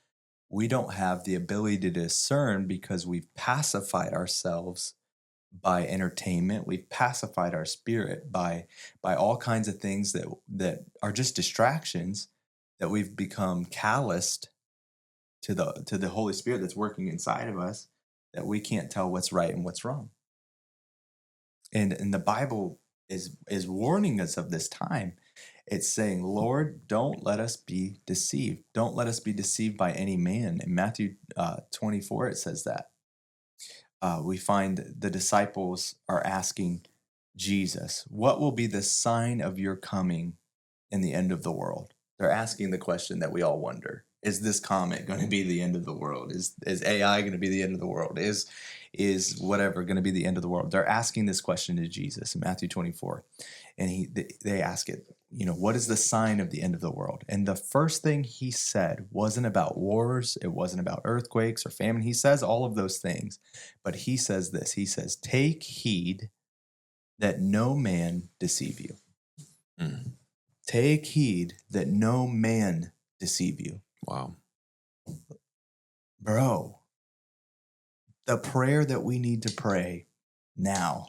Speaker 1: we don't have the ability to discern because we've pacified ourselves by entertainment. We've pacified our spirit by all kinds of things that are just distractions, that we've become calloused to the Holy Spirit that's working inside of us, that we can't tell what's right and what's wrong. And the Bible is warning us of this time. It's saying, Lord, don't let us be deceived. Don't let us be deceived by any man. In Matthew 24, it says that. We find the disciples are asking Jesus, what will be the sign of your coming in the end of the world? They're asking the question that we all wonder. Is this comet going to be the end of the world? Is AI going to be the end of the world? Is whatever going to be the end of the world? They're asking this question to Jesus in Matthew 24. And they ask it, what is the sign of the end of the world? And the first thing he said wasn't about wars. It wasn't about earthquakes or famine. He says all of those things. But he says this. He says, take heed that no man deceive you.
Speaker 2: Mm.
Speaker 1: Take heed that no man deceive you.
Speaker 2: Wow.
Speaker 1: Bro, the prayer that we need to pray now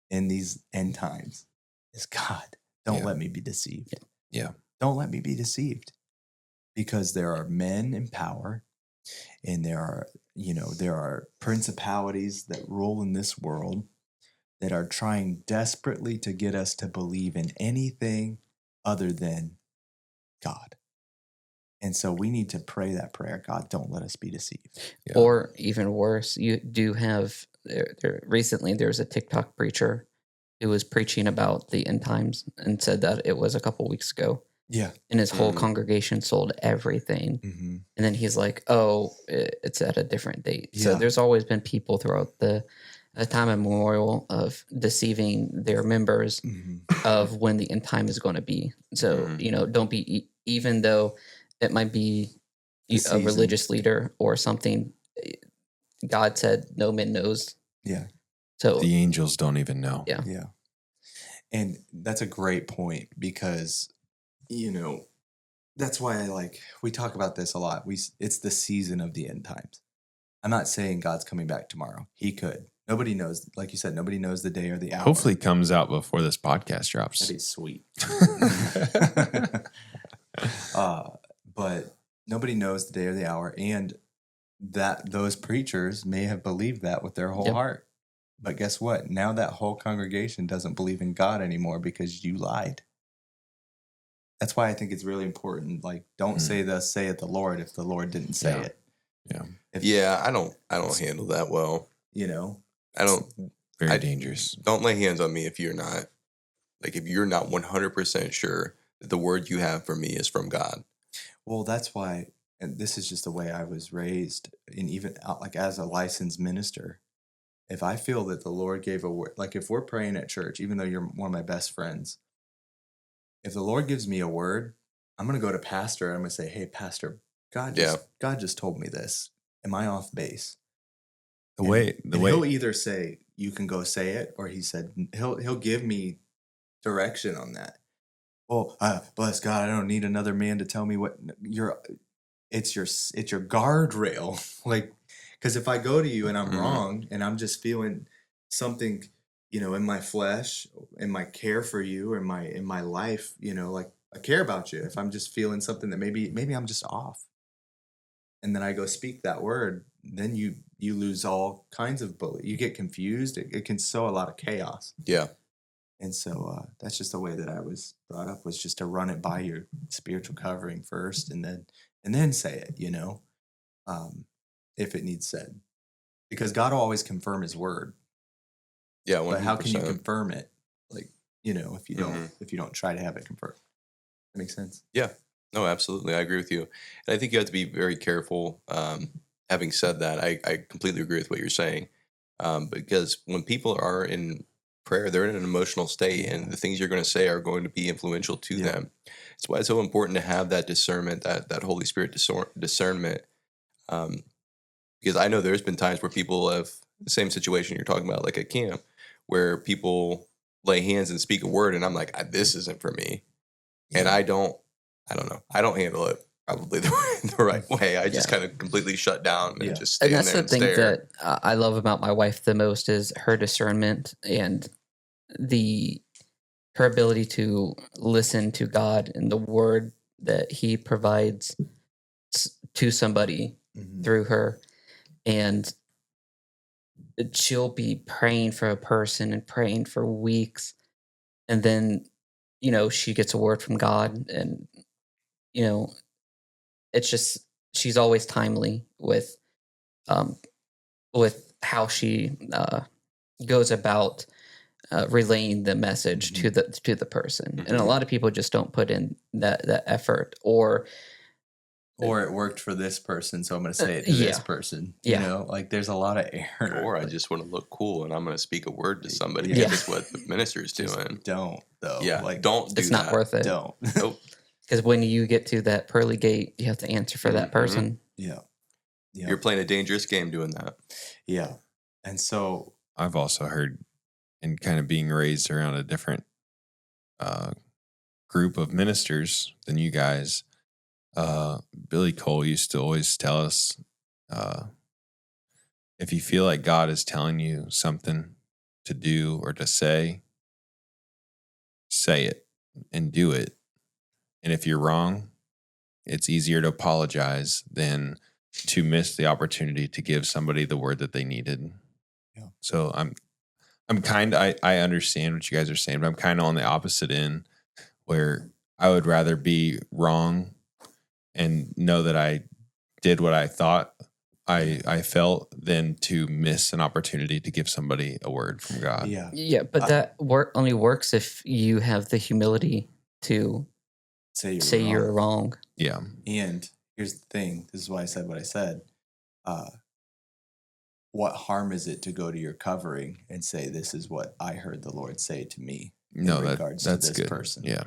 Speaker 1: in these end times is, God, don't let me be deceived.
Speaker 2: Yeah.
Speaker 1: Don't let me be deceived. Because there are men in power, and there are principalities that rule in this world that are trying desperately to get us to believe in anything other than God. And so we need to pray that prayer, God, don't let us be deceived.
Speaker 2: Yeah.
Speaker 4: Or even worse, you do have recently there was a TikTok preacher who was preaching about the end times and said that it was a couple weeks ago.
Speaker 1: Yeah.
Speaker 4: And his whole congregation sold everything.
Speaker 1: Mm-hmm.
Speaker 4: And then he's like, oh, it's at a different date. So
Speaker 1: Yeah.
Speaker 4: there's always been people throughout the time immemorial of deceiving their members of when the end time is going to be. So, don't be, even though it might be a religious leader or something, God said no man knows.
Speaker 1: Yeah.
Speaker 4: So
Speaker 2: The angels don't even know.
Speaker 4: Yeah.
Speaker 1: Yeah. And that's a great point because, that's why we talk about this a lot. It's the season of the end times. I'm not saying God's coming back tomorrow. He could. Nobody knows. Like you said, nobody knows the day or the hour.
Speaker 2: Hopefully it comes out before this podcast drops.
Speaker 1: That'd be sweet. But nobody knows the day or the hour. And that those preachers may have believed that with their whole heart. But guess what? Now that whole congregation doesn't believe in God anymore because you lied. That's why I think it's really important. Don't say thus saith the Lord if the Lord didn't say it.
Speaker 2: Yeah.
Speaker 3: I don't handle that well. I don't.
Speaker 2: Very dangerous.
Speaker 3: Don't lay hands on me if you're not 100% sure that the word you have for me is from God.
Speaker 1: Well, that's why, and this is just the way I was raised, and even as a licensed minister, if I feel that the Lord gave a word, if we're praying at church, even though you're one of my best friends, if the Lord gives me a word, I'm going to go to pastor and I'm going to say, hey, pastor, God just told me this. Am I off base? He'll either say, you can go say it, or he said, he'll give me direction on that. Well, bless God, I don't need another man to tell me what it's your guardrail. Because if I go to you and I'm wrong and I'm just feeling something, in my flesh, in my care for you, or in my life, I care about you. If I'm just feeling something that maybe I'm just off, and then I go speak that word, then you lose all kinds of you get confused. It can sow a lot of chaos.
Speaker 3: Yeah.
Speaker 1: And so that's just the way that I was brought up, was just to run it by your spiritual covering first, and then say it, if it needs said, because God will always confirm His word.
Speaker 3: Yeah, 100%.
Speaker 1: But how can you confirm it? If you don't try to have it confirmed. That makes sense.
Speaker 3: Yeah. No, absolutely. I agree with you. And I think you have to be very careful. Having said that, I completely agree with what you're saying. Because when people are in prayer, they're in an emotional state, and the things you're going to say are going to be influential to them. That's why it's so important to have that discernment, that Holy Spirit discernment. Because I know there's been times where people have the same situation you're talking about, like at camp, where people lay hands and speak a word, and I'm like, this isn't for me. And I don't know. I don't handle it. probably the right way. I just kind of completely shut down and just stand
Speaker 4: And that's
Speaker 3: there
Speaker 4: the
Speaker 3: and
Speaker 4: thing
Speaker 3: stare.
Speaker 4: that I love about my wife the most is her discernment and her ability to listen to God and the word that He provides to somebody through her. And she'll be praying for a person and praying for weeks. And then, she gets a word from God. And, it's just, she's always timely with how she goes about relaying the message to the person. And a lot of people just don't put in that effort, or
Speaker 1: it worked for this person, so I'm going to say it to this person.
Speaker 4: Yeah.
Speaker 1: You know, like there's a lot of error.
Speaker 3: Or I just want to look cool and I'm going to speak a word to somebody.
Speaker 1: Yeah.
Speaker 3: That's what the minister's doing.
Speaker 1: Don't, though.
Speaker 3: Yeah,
Speaker 1: Like,
Speaker 3: don't do
Speaker 4: it's
Speaker 3: that.
Speaker 4: not worth it.
Speaker 1: don't.
Speaker 3: Nope.
Speaker 4: Because when you get to that pearly gate, you have to answer for that person.
Speaker 1: Yeah.
Speaker 3: You're playing a dangerous game doing that.
Speaker 1: Yeah. And so
Speaker 2: I've also heard, and kind of being raised around a different group of ministers than you guys, Billy Cole used to always tell us, if you feel like God is telling you something to do or to say it and do it. And if you're wrong, it's easier to apologize than to miss the opportunity to give somebody the word that they needed.
Speaker 1: Yeah.
Speaker 2: So I understand what you guys are saying, but I'm kind of on the opposite end where I would rather be wrong and know that I did what I thought I felt than to miss an opportunity to give somebody a word from God.
Speaker 1: Yeah.
Speaker 4: Yeah, but that only works if you have the humility to say you're wrong.
Speaker 2: Yeah.
Speaker 1: And here's the thing. This is why I said what I said. What harm is it to go to your covering and say, this is what I heard the Lord say to me in regards to this
Speaker 2: good.
Speaker 1: person?
Speaker 2: Yeah.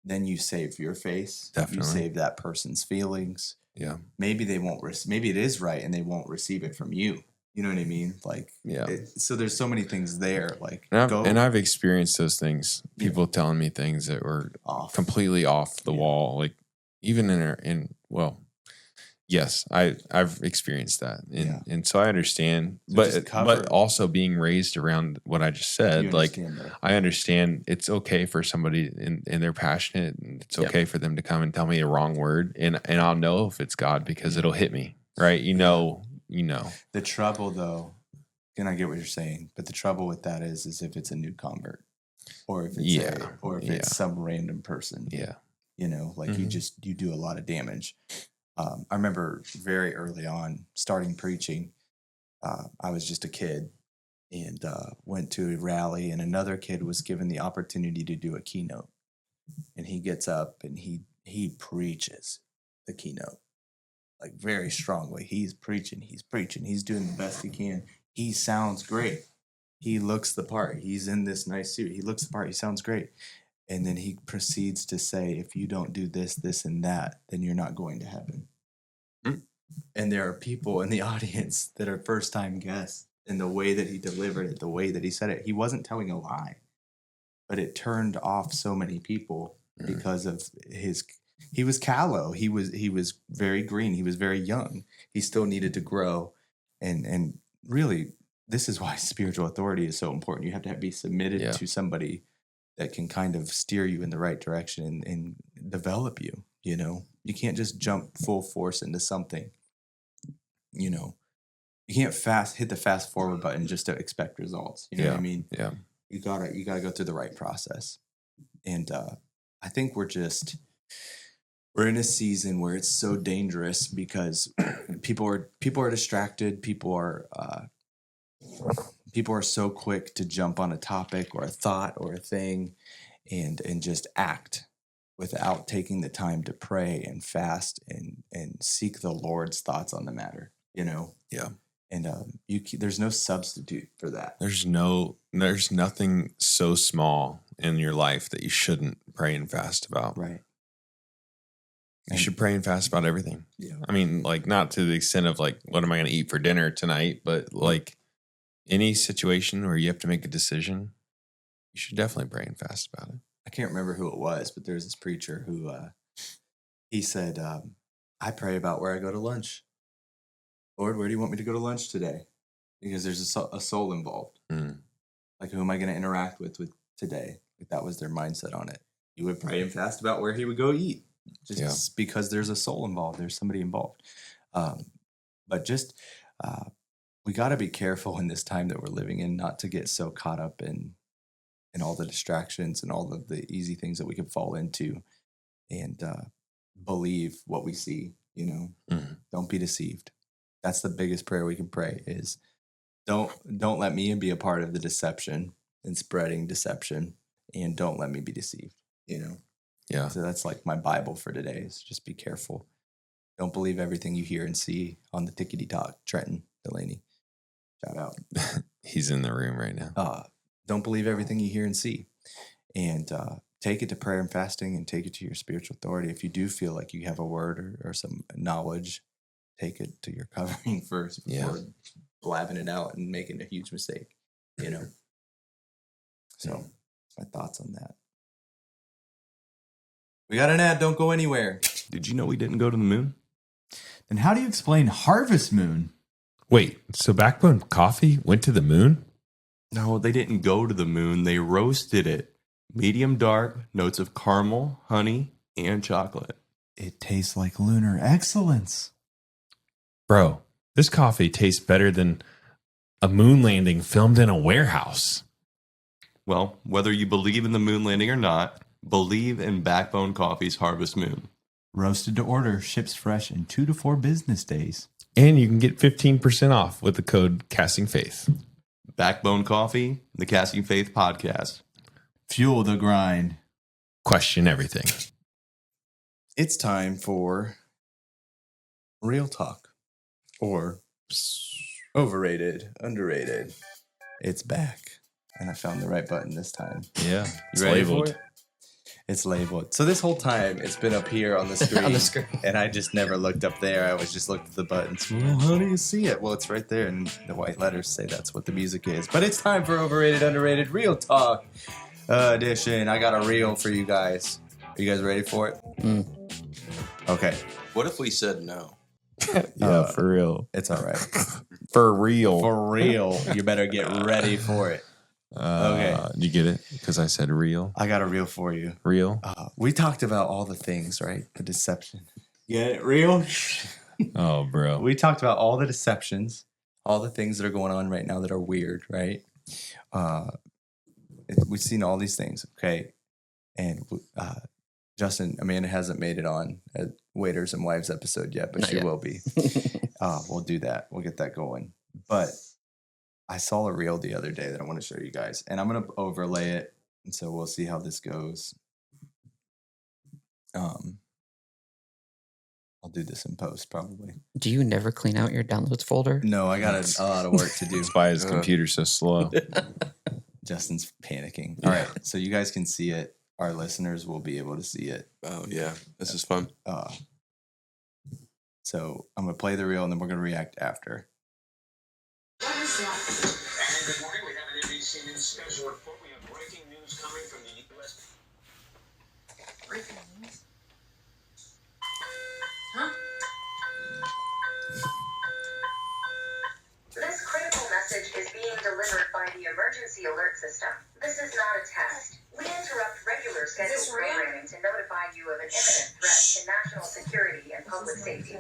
Speaker 1: Then you save your face.
Speaker 2: Definitely.
Speaker 1: You save that person's feelings.
Speaker 2: Yeah.
Speaker 1: Maybe they won't. Maybe it is right, and they won't receive it from you. You know what I mean? Like,
Speaker 2: yeah.
Speaker 1: So there's so many things there. Like,
Speaker 2: and I've experienced those things. People telling me things that were completely off the wall. Like even yes, I've experienced that, and so I understand.
Speaker 1: So
Speaker 2: but also being raised around what I just said, like I understand it's okay for somebody and they're passionate, and it's okay for them to come and tell me a wrong word, and I'll know if it's God because it'll hit me, right? You know.
Speaker 1: The trouble, though, and I get what you're saying, but the trouble with that is if it's a new convert, or if it's it's some random person.
Speaker 2: Yeah.
Speaker 1: You know, like you do a lot of damage. I remember very early on starting preaching. I was just a kid and went to a rally, and another kid was given the opportunity to do a keynote. And he gets up and he preaches the keynote like very strongly. He's preaching, he's doing the best he can. He sounds great. He looks the part. He's in this nice suit. He looks the part. He sounds great. And then he proceeds to say, if you don't do this, this, and that, then you're not going to heaven. And there are people in the audience that are first-time guests, and the way that he delivered it, the way that he said it, he wasn't telling a lie. But it turned off so many people because of he was callow. He was very green. He was very young. He still needed to grow. And really, this is why spiritual authority is so important. You have to be submitted to somebody that can kind of steer you in the right direction and develop you. You know, you can't just jump full force into something. You know, you can't hit the fast forward button just to expect results. You know what I mean?
Speaker 2: Yeah.
Speaker 1: You gotta go through the right process. And I think we're in a season where it's so dangerous because people are distracted. People are so quick to jump on a topic or a thought or a thing and just act without taking the time to pray and fast and seek the Lord's thoughts on the matter, you know?
Speaker 2: Yeah.
Speaker 1: And there's no substitute for that.
Speaker 2: There's nothing so small in your life that you shouldn't pray and fast about.
Speaker 1: Right.
Speaker 2: You should pray and fast about everything.
Speaker 1: Yeah.
Speaker 2: I mean, like not to the extent of like, what am I going to eat for dinner tonight? But like any situation where you have to make a decision, you should definitely pray and fast about it.
Speaker 1: I can't remember who it was, but there's this preacher who he said, I pray about where I go to lunch. Lord, where do you want me to go to lunch today? Because there's a soul involved.
Speaker 2: Mm.
Speaker 1: Like, who am I going to interact with today? Like, that was their mindset on it. He would pray and fast about where he would go eat, just because there's a soul involved. There's somebody involved. But just we got to be careful in this time that we're living in, not to get so caught up in all the distractions and all of the easy things that we can fall into, and believe what we see. Don't be deceived. That's the biggest prayer we can pray is don't let me be a part of the deception and spreading deception, and don't let me be deceived.
Speaker 2: Yeah.
Speaker 1: So that's like my Bible for today is just be careful. Don't believe everything you hear and see on the tickety talk. Trenton, Delaney, shout out.
Speaker 2: He's in the room right now.
Speaker 1: Don't believe everything you hear and see, and take it to prayer and fasting, and take it to your spiritual authority. If you do feel like you have a word or some knowledge, take it to your covering first before blabbing it out and making a huge mistake. So my thoughts on that. We got an ad. Don't go anywhere.
Speaker 3: Did you know we didn't go to the moon?
Speaker 7: Then how do you explain Harvest Moon?
Speaker 2: Wait, so Backbone Coffee went to the moon?
Speaker 3: No, they didn't go to the moon. They roasted it. Medium dark, notes of caramel, honey, and chocolate.
Speaker 7: It tastes like lunar excellence.
Speaker 2: Bro, this coffee tastes better than a moon landing filmed in a warehouse.
Speaker 3: Well, whether you believe in the moon landing or not, believe in Backbone Coffee's Harvest Moon.
Speaker 7: Roasted to order, ships fresh in 2 to 4 business days.
Speaker 2: And you can get 15% off with the code Casting Faith.
Speaker 3: Backbone Coffee, the Casting Faith podcast.
Speaker 7: Fuel the grind.
Speaker 2: Question everything.
Speaker 1: It's time for real talk, or overrated, underrated. It's back, and I found the right button this time.
Speaker 2: Yeah,
Speaker 1: You ready for it? It's labeled. So this whole time, it's been up here on the screen.
Speaker 4: On the screen.
Speaker 1: And I just never looked up there. I always just looked at the buttons. Well, how do you see it? Well, it's right there, and the white letters say that's what the music is. But it's time for Overrated, Underrated, Real Talk edition. I got a reel for you guys. Are you guys ready for it? Okay.
Speaker 3: What if we said no?
Speaker 2: Yeah, for real.
Speaker 1: It's all right.
Speaker 2: For real.
Speaker 1: For real. You better get ready for it. Okay.
Speaker 2: Did you get it? Because I said real.
Speaker 1: I got a reel for you.
Speaker 2: Real?
Speaker 1: We talked about all the things, right? The deception. Get it? Real?
Speaker 2: Oh, bro.
Speaker 1: We talked about all the deceptions, all the things that are going on right now that are weird, right? We've seen all these things, okay? And Justin, Amanda hasn't made it on a Waiters and Wives episode yet, but
Speaker 4: Not
Speaker 1: she
Speaker 4: yet.
Speaker 1: will be. We'll do that. We'll get that going. But I saw a reel the other day that I want to show you guys, and I'm going to overlay it, and so we'll see how this goes. I'll do this in post probably.
Speaker 4: Do you never clean out your downloads folder?
Speaker 1: No, I got a lot of work to do.
Speaker 2: That's why his computer's so slow.
Speaker 1: Justin's panicking. All right, so you guys can see it. Our listeners will be able to see it.
Speaker 3: Oh, yeah. This is fun.
Speaker 1: So I'm going to play the reel, and then we're going to react after.
Speaker 6: And good morning. We have an NBC News special report. We have breaking news coming from the U.S.
Speaker 9: Breaking news? Huh?
Speaker 10: This critical message is being delivered by the emergency alert system. This is not a test. We interrupt regular scheduled programming to notify you of an imminent threat to national security and public safety.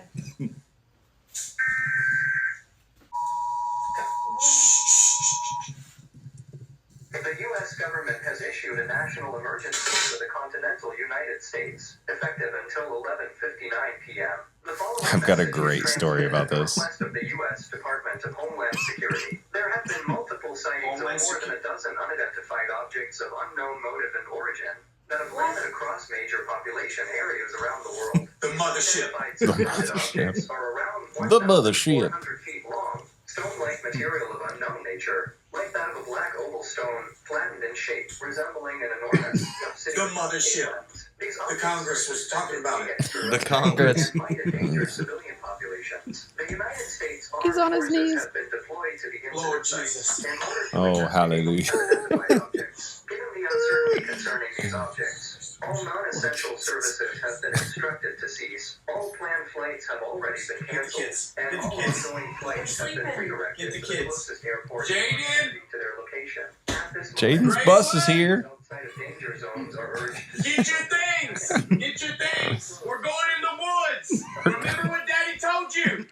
Speaker 11: The U.S. government has issued a national emergency for the continental United States, effective until 11:59 p.m. The following
Speaker 2: I've got a
Speaker 11: message is
Speaker 2: great story about
Speaker 11: transmitted at
Speaker 2: this.
Speaker 11: the request of the U.S. Department of Homeland Security. There have been multiple sightings of more than a dozen unidentified objects of unknown motive and origin that have landed across major population areas around the world.
Speaker 6: The mothership.
Speaker 11: Unidentified suspected objects are around
Speaker 2: The mothership.
Speaker 11: 1,400 feet long, stone-like material of unknown nature, like that of a black oval stone, flattened in shape, resembling an enormous obsidian.
Speaker 6: The mothership.
Speaker 11: These
Speaker 6: The
Speaker 11: objects
Speaker 6: Congress
Speaker 11: are
Speaker 6: was talking about it.
Speaker 3: The Congress.
Speaker 11: and might endanger civilian populations. The United States
Speaker 4: He's
Speaker 11: armed
Speaker 4: on his
Speaker 11: forces
Speaker 4: knees.
Speaker 11: have been deployed to the incident
Speaker 6: Lord
Speaker 11: site
Speaker 6: Jesus.
Speaker 11: in order to
Speaker 2: Oh,
Speaker 11: investigate
Speaker 2: hallelujah.
Speaker 11: unidentified objects. Given the uncertainty concerning these objects, All non-essential services have been instructed to cease. All planned flights have already been canceled, and all ongoing flights have been redirected to the closest airport to their location. At this
Speaker 2: Jaden's
Speaker 11: moment,
Speaker 2: bus is here.
Speaker 11: outside of danger zones are urged to
Speaker 6: Get your things! Get your things! We're going in the woods! Remember what Daddy told you!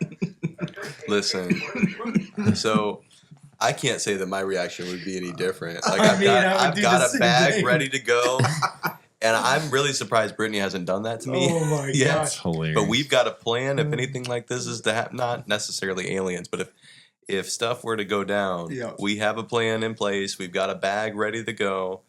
Speaker 3: Listen, so I can't say that my reaction would be any different. Like
Speaker 1: I
Speaker 3: I've
Speaker 1: mean, I
Speaker 3: got,
Speaker 1: would
Speaker 3: I've
Speaker 1: do
Speaker 3: got
Speaker 1: the
Speaker 3: a
Speaker 1: same
Speaker 3: bag
Speaker 1: thing.
Speaker 3: ready to go, and I'm really surprised Brittany hasn't done that to me.
Speaker 1: Oh my
Speaker 3: yet.
Speaker 2: That's hilarious.
Speaker 3: But we've got a plan if anything like this is to happen. Not necessarily aliens, but if stuff were to go down,
Speaker 1: Yeah.
Speaker 3: we have a plan in place. We've got a bag ready to go,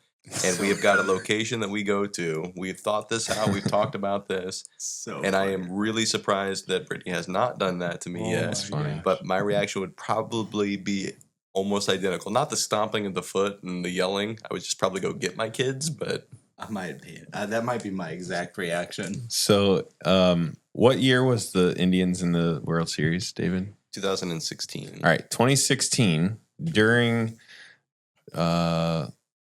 Speaker 3: and we have got a location that we go to. We've thought this out. We've talked about this.
Speaker 1: So
Speaker 3: And I am really surprised that Brittany has not done that to me yet.
Speaker 2: That's funny.
Speaker 3: But my reaction would probably be almost identical. Not the stomping of the foot and the yelling. I would just probably go get my kids, but
Speaker 1: I might be. That might be my exact reaction.
Speaker 2: So, what year was the Indians in the World Series, David?
Speaker 3: 2016.
Speaker 2: All right, 2016, during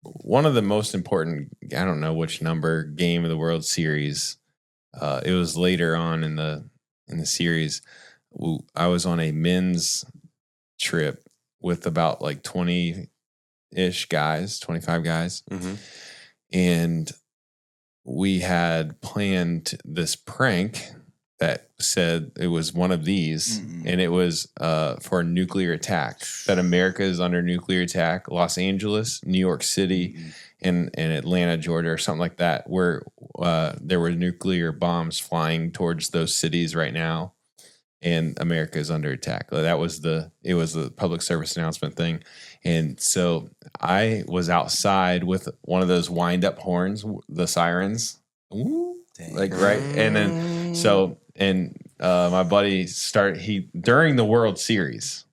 Speaker 2: one of the most important, I don't know which number, game of the World Series. It was later on in the series. I was on a men's trip with about like 20-ish guys, 25 guys.
Speaker 3: Mm-hmm.
Speaker 2: And we had planned this prank that said it was one of these, and it was for a nuclear attack, that America is under nuclear attack. Los Angeles, New York City, and Atlanta, Georgia, or something like that, where there were nuclear bombs flying towards those cities right now, and America is under attack. It was the public service announcement thing. And so I was outside with one of those wind up horns, the sirens, like right. And then, my buddy during the World Series,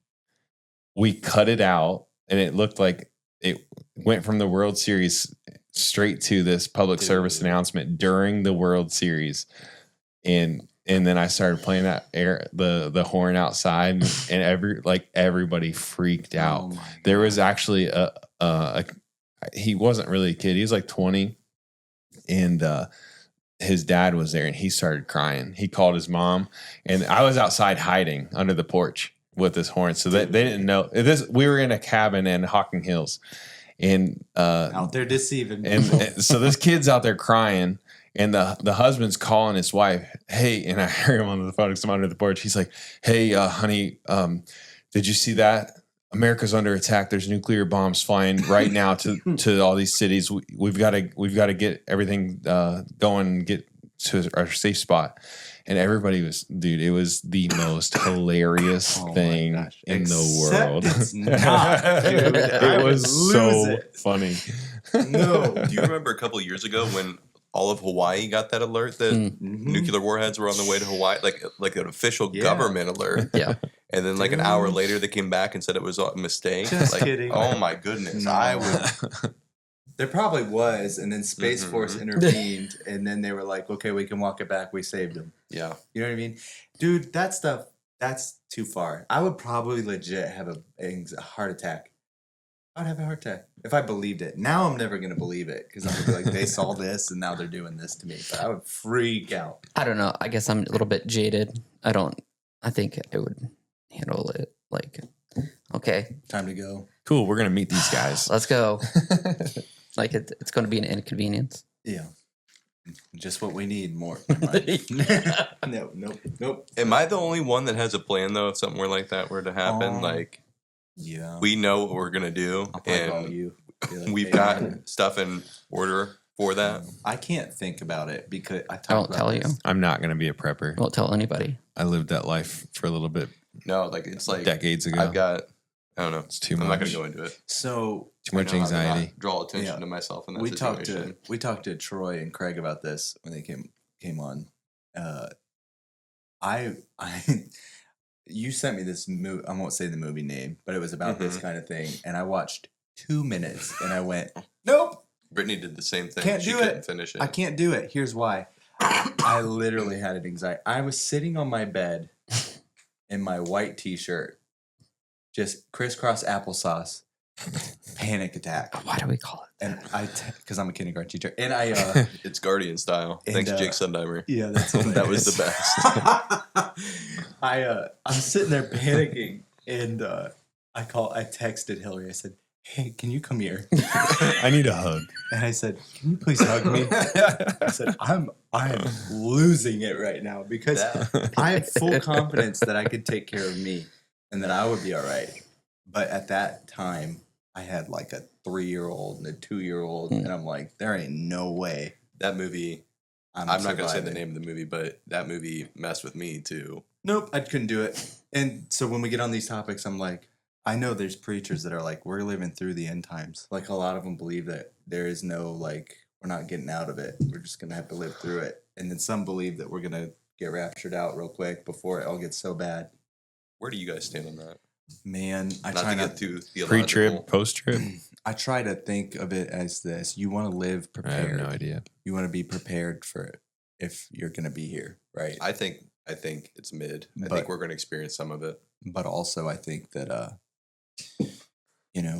Speaker 2: we cut it out and it looked like it went from the World Series straight to this public service announcement during the World Series. And then I started playing the horn outside, and everybody freaked out. There was actually he wasn't really a kid. He was like 20, and his dad was there, and he started crying. He called his mom, and I was outside hiding under the porch with this horn, so they didn't know this. We were in a cabin in Hocking Hills, and
Speaker 1: out there deceiving.
Speaker 2: And so this kid's out there crying. And the husband's calling his wife, hey, and I hear him on the phone because I'm under the porch. He's like, hey, honey, did you see that? America's under attack. There's nuclear bombs flying right now to all these cities. We've got to get everything going and get to our safe spot. And everybody it was the most hilarious thing in the world.
Speaker 1: It's not, dude.
Speaker 2: It was so funny.
Speaker 1: No.
Speaker 3: Do you remember a couple of years ago when all of Hawaii got that alert that nuclear warheads were on the way to Hawaii, like an official government alert?
Speaker 4: Yeah.
Speaker 3: And then like an hour later, they came back and said it was a mistake.
Speaker 1: Just
Speaker 3: like,
Speaker 1: kidding.
Speaker 3: Oh my goodness.
Speaker 1: No.
Speaker 3: I would.
Speaker 1: There probably was, and then Space Force intervened, and then they were like, okay, we can walk it back. We saved him.
Speaker 3: Yeah.
Speaker 1: You know what I mean? Dude, that stuff, that's too far. I would probably legit have a heart attack. I would have a heart attack if I believed it. Now I'm never going to believe it because I'm going to be like, they saw this, and now they're doing this to me. But I would freak out.
Speaker 4: I don't know. I guess I'm a little bit jaded. I think I would handle it like, okay,
Speaker 1: Time to go.
Speaker 2: Cool, we're going to meet these guys.
Speaker 4: let's go. Like it's going to be an inconvenience.
Speaker 1: Yeah. Just what we need more. Nope.
Speaker 3: Am I the only one that has a plan though? If something like that were to happen,
Speaker 1: Yeah.
Speaker 3: we know what we're gonna do,
Speaker 1: I'll probably call
Speaker 3: and
Speaker 1: you. Be like,
Speaker 3: we've
Speaker 1: "Hey,
Speaker 3: got
Speaker 1: man."
Speaker 3: stuff in order for that.
Speaker 1: I can't think about it because I
Speaker 4: won't tell you.
Speaker 2: I'm not going to be a prepper.
Speaker 4: I won't tell anybody.
Speaker 2: I lived that life for a little bit
Speaker 3: No, like it's like
Speaker 2: decades ago.
Speaker 3: I've got. I don't know.
Speaker 2: It's too
Speaker 3: I'm
Speaker 2: much.
Speaker 3: not gonna go into it.
Speaker 1: So
Speaker 2: Too much
Speaker 3: I know how to not
Speaker 2: anxiety.
Speaker 3: Draw attention
Speaker 1: Yeah.
Speaker 3: to myself in that
Speaker 1: we
Speaker 3: situation.
Speaker 1: talked to Troy and Craig about this when they came on. I you sent me this movie. I won't say the movie name, but it was about this kind of thing, and I watched 2 minutes, and I went, nope,
Speaker 3: Brittany did the same thing.
Speaker 1: Can't
Speaker 3: she
Speaker 1: do
Speaker 3: couldn't
Speaker 1: it.
Speaker 3: finish it.
Speaker 1: I can't do it. Here's why. I literally had an anxiety. I was sitting on my bed in my white t-shirt, just crisscross applesauce, panic attack.
Speaker 4: Why do we call it?
Speaker 1: And because I'm a kindergarten teacher, and I
Speaker 3: It's Guardian style.
Speaker 1: And,
Speaker 3: Thanks, Jake Sundheimer.
Speaker 1: yeah, that's
Speaker 3: That was the
Speaker 1: best. I'm sitting there panicking, and I texted Hillary. I said, "Hey, can you come here?"
Speaker 2: I need a hug.
Speaker 1: And I said, "Can you please hug me?" I said, I am losing it right now because I have full confidence that I could take care of me and that I would be all right. But at that time, I had like a 3-year-old and a 2-year-old, and I'm like, there ain't no way.
Speaker 3: That movie, I'm not going to say the name of the movie, but that movie messed with me too.
Speaker 1: Nope, I couldn't do it. And so when we get on these topics, I'm like, I know there's preachers that are like, we're living through the end times. Like a lot of them believe that there is no, like, we're not getting out of it. We're just going to have to live through it. And then some believe that we're going to get raptured out real quick before it all gets so bad.
Speaker 3: Where do you guys stand on that?
Speaker 1: Man, I
Speaker 3: Not
Speaker 1: try
Speaker 3: to
Speaker 1: not
Speaker 3: get too theological.
Speaker 2: Pre-trib, post-trib?
Speaker 1: I try to think of it as this. You want to live
Speaker 2: I
Speaker 1: prepared.
Speaker 2: have no idea.
Speaker 1: You want to be prepared for it if you're going to be here, right?
Speaker 3: I think it's mid. I
Speaker 1: But-
Speaker 3: think we're going to experience some of it.
Speaker 1: But also I think that, you know,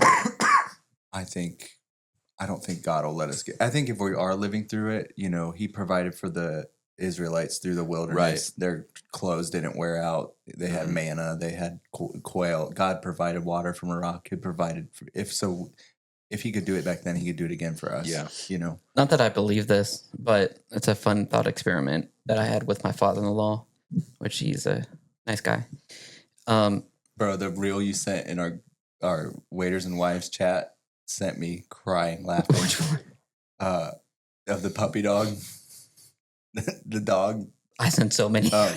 Speaker 1: I don't think God will let us get. I think if we are living through it, you know, He provided for the Israelites through the wilderness. Their clothes didn't wear out. They had manna. They had quail. God provided water from a rock. He provided. If He could do it back then, He could do it again for us.
Speaker 3: Yeah.
Speaker 1: You know.
Speaker 4: Not that I believe this, but it's a fun thought experiment that I had with my father-in-law, which he's a nice guy.
Speaker 1: Bro, the reel you sent in our waiters and wives chat sent me crying, laughing.
Speaker 4: Which one?
Speaker 1: Of the puppy dog. The dog.
Speaker 4: I sent so many.
Speaker 1: Go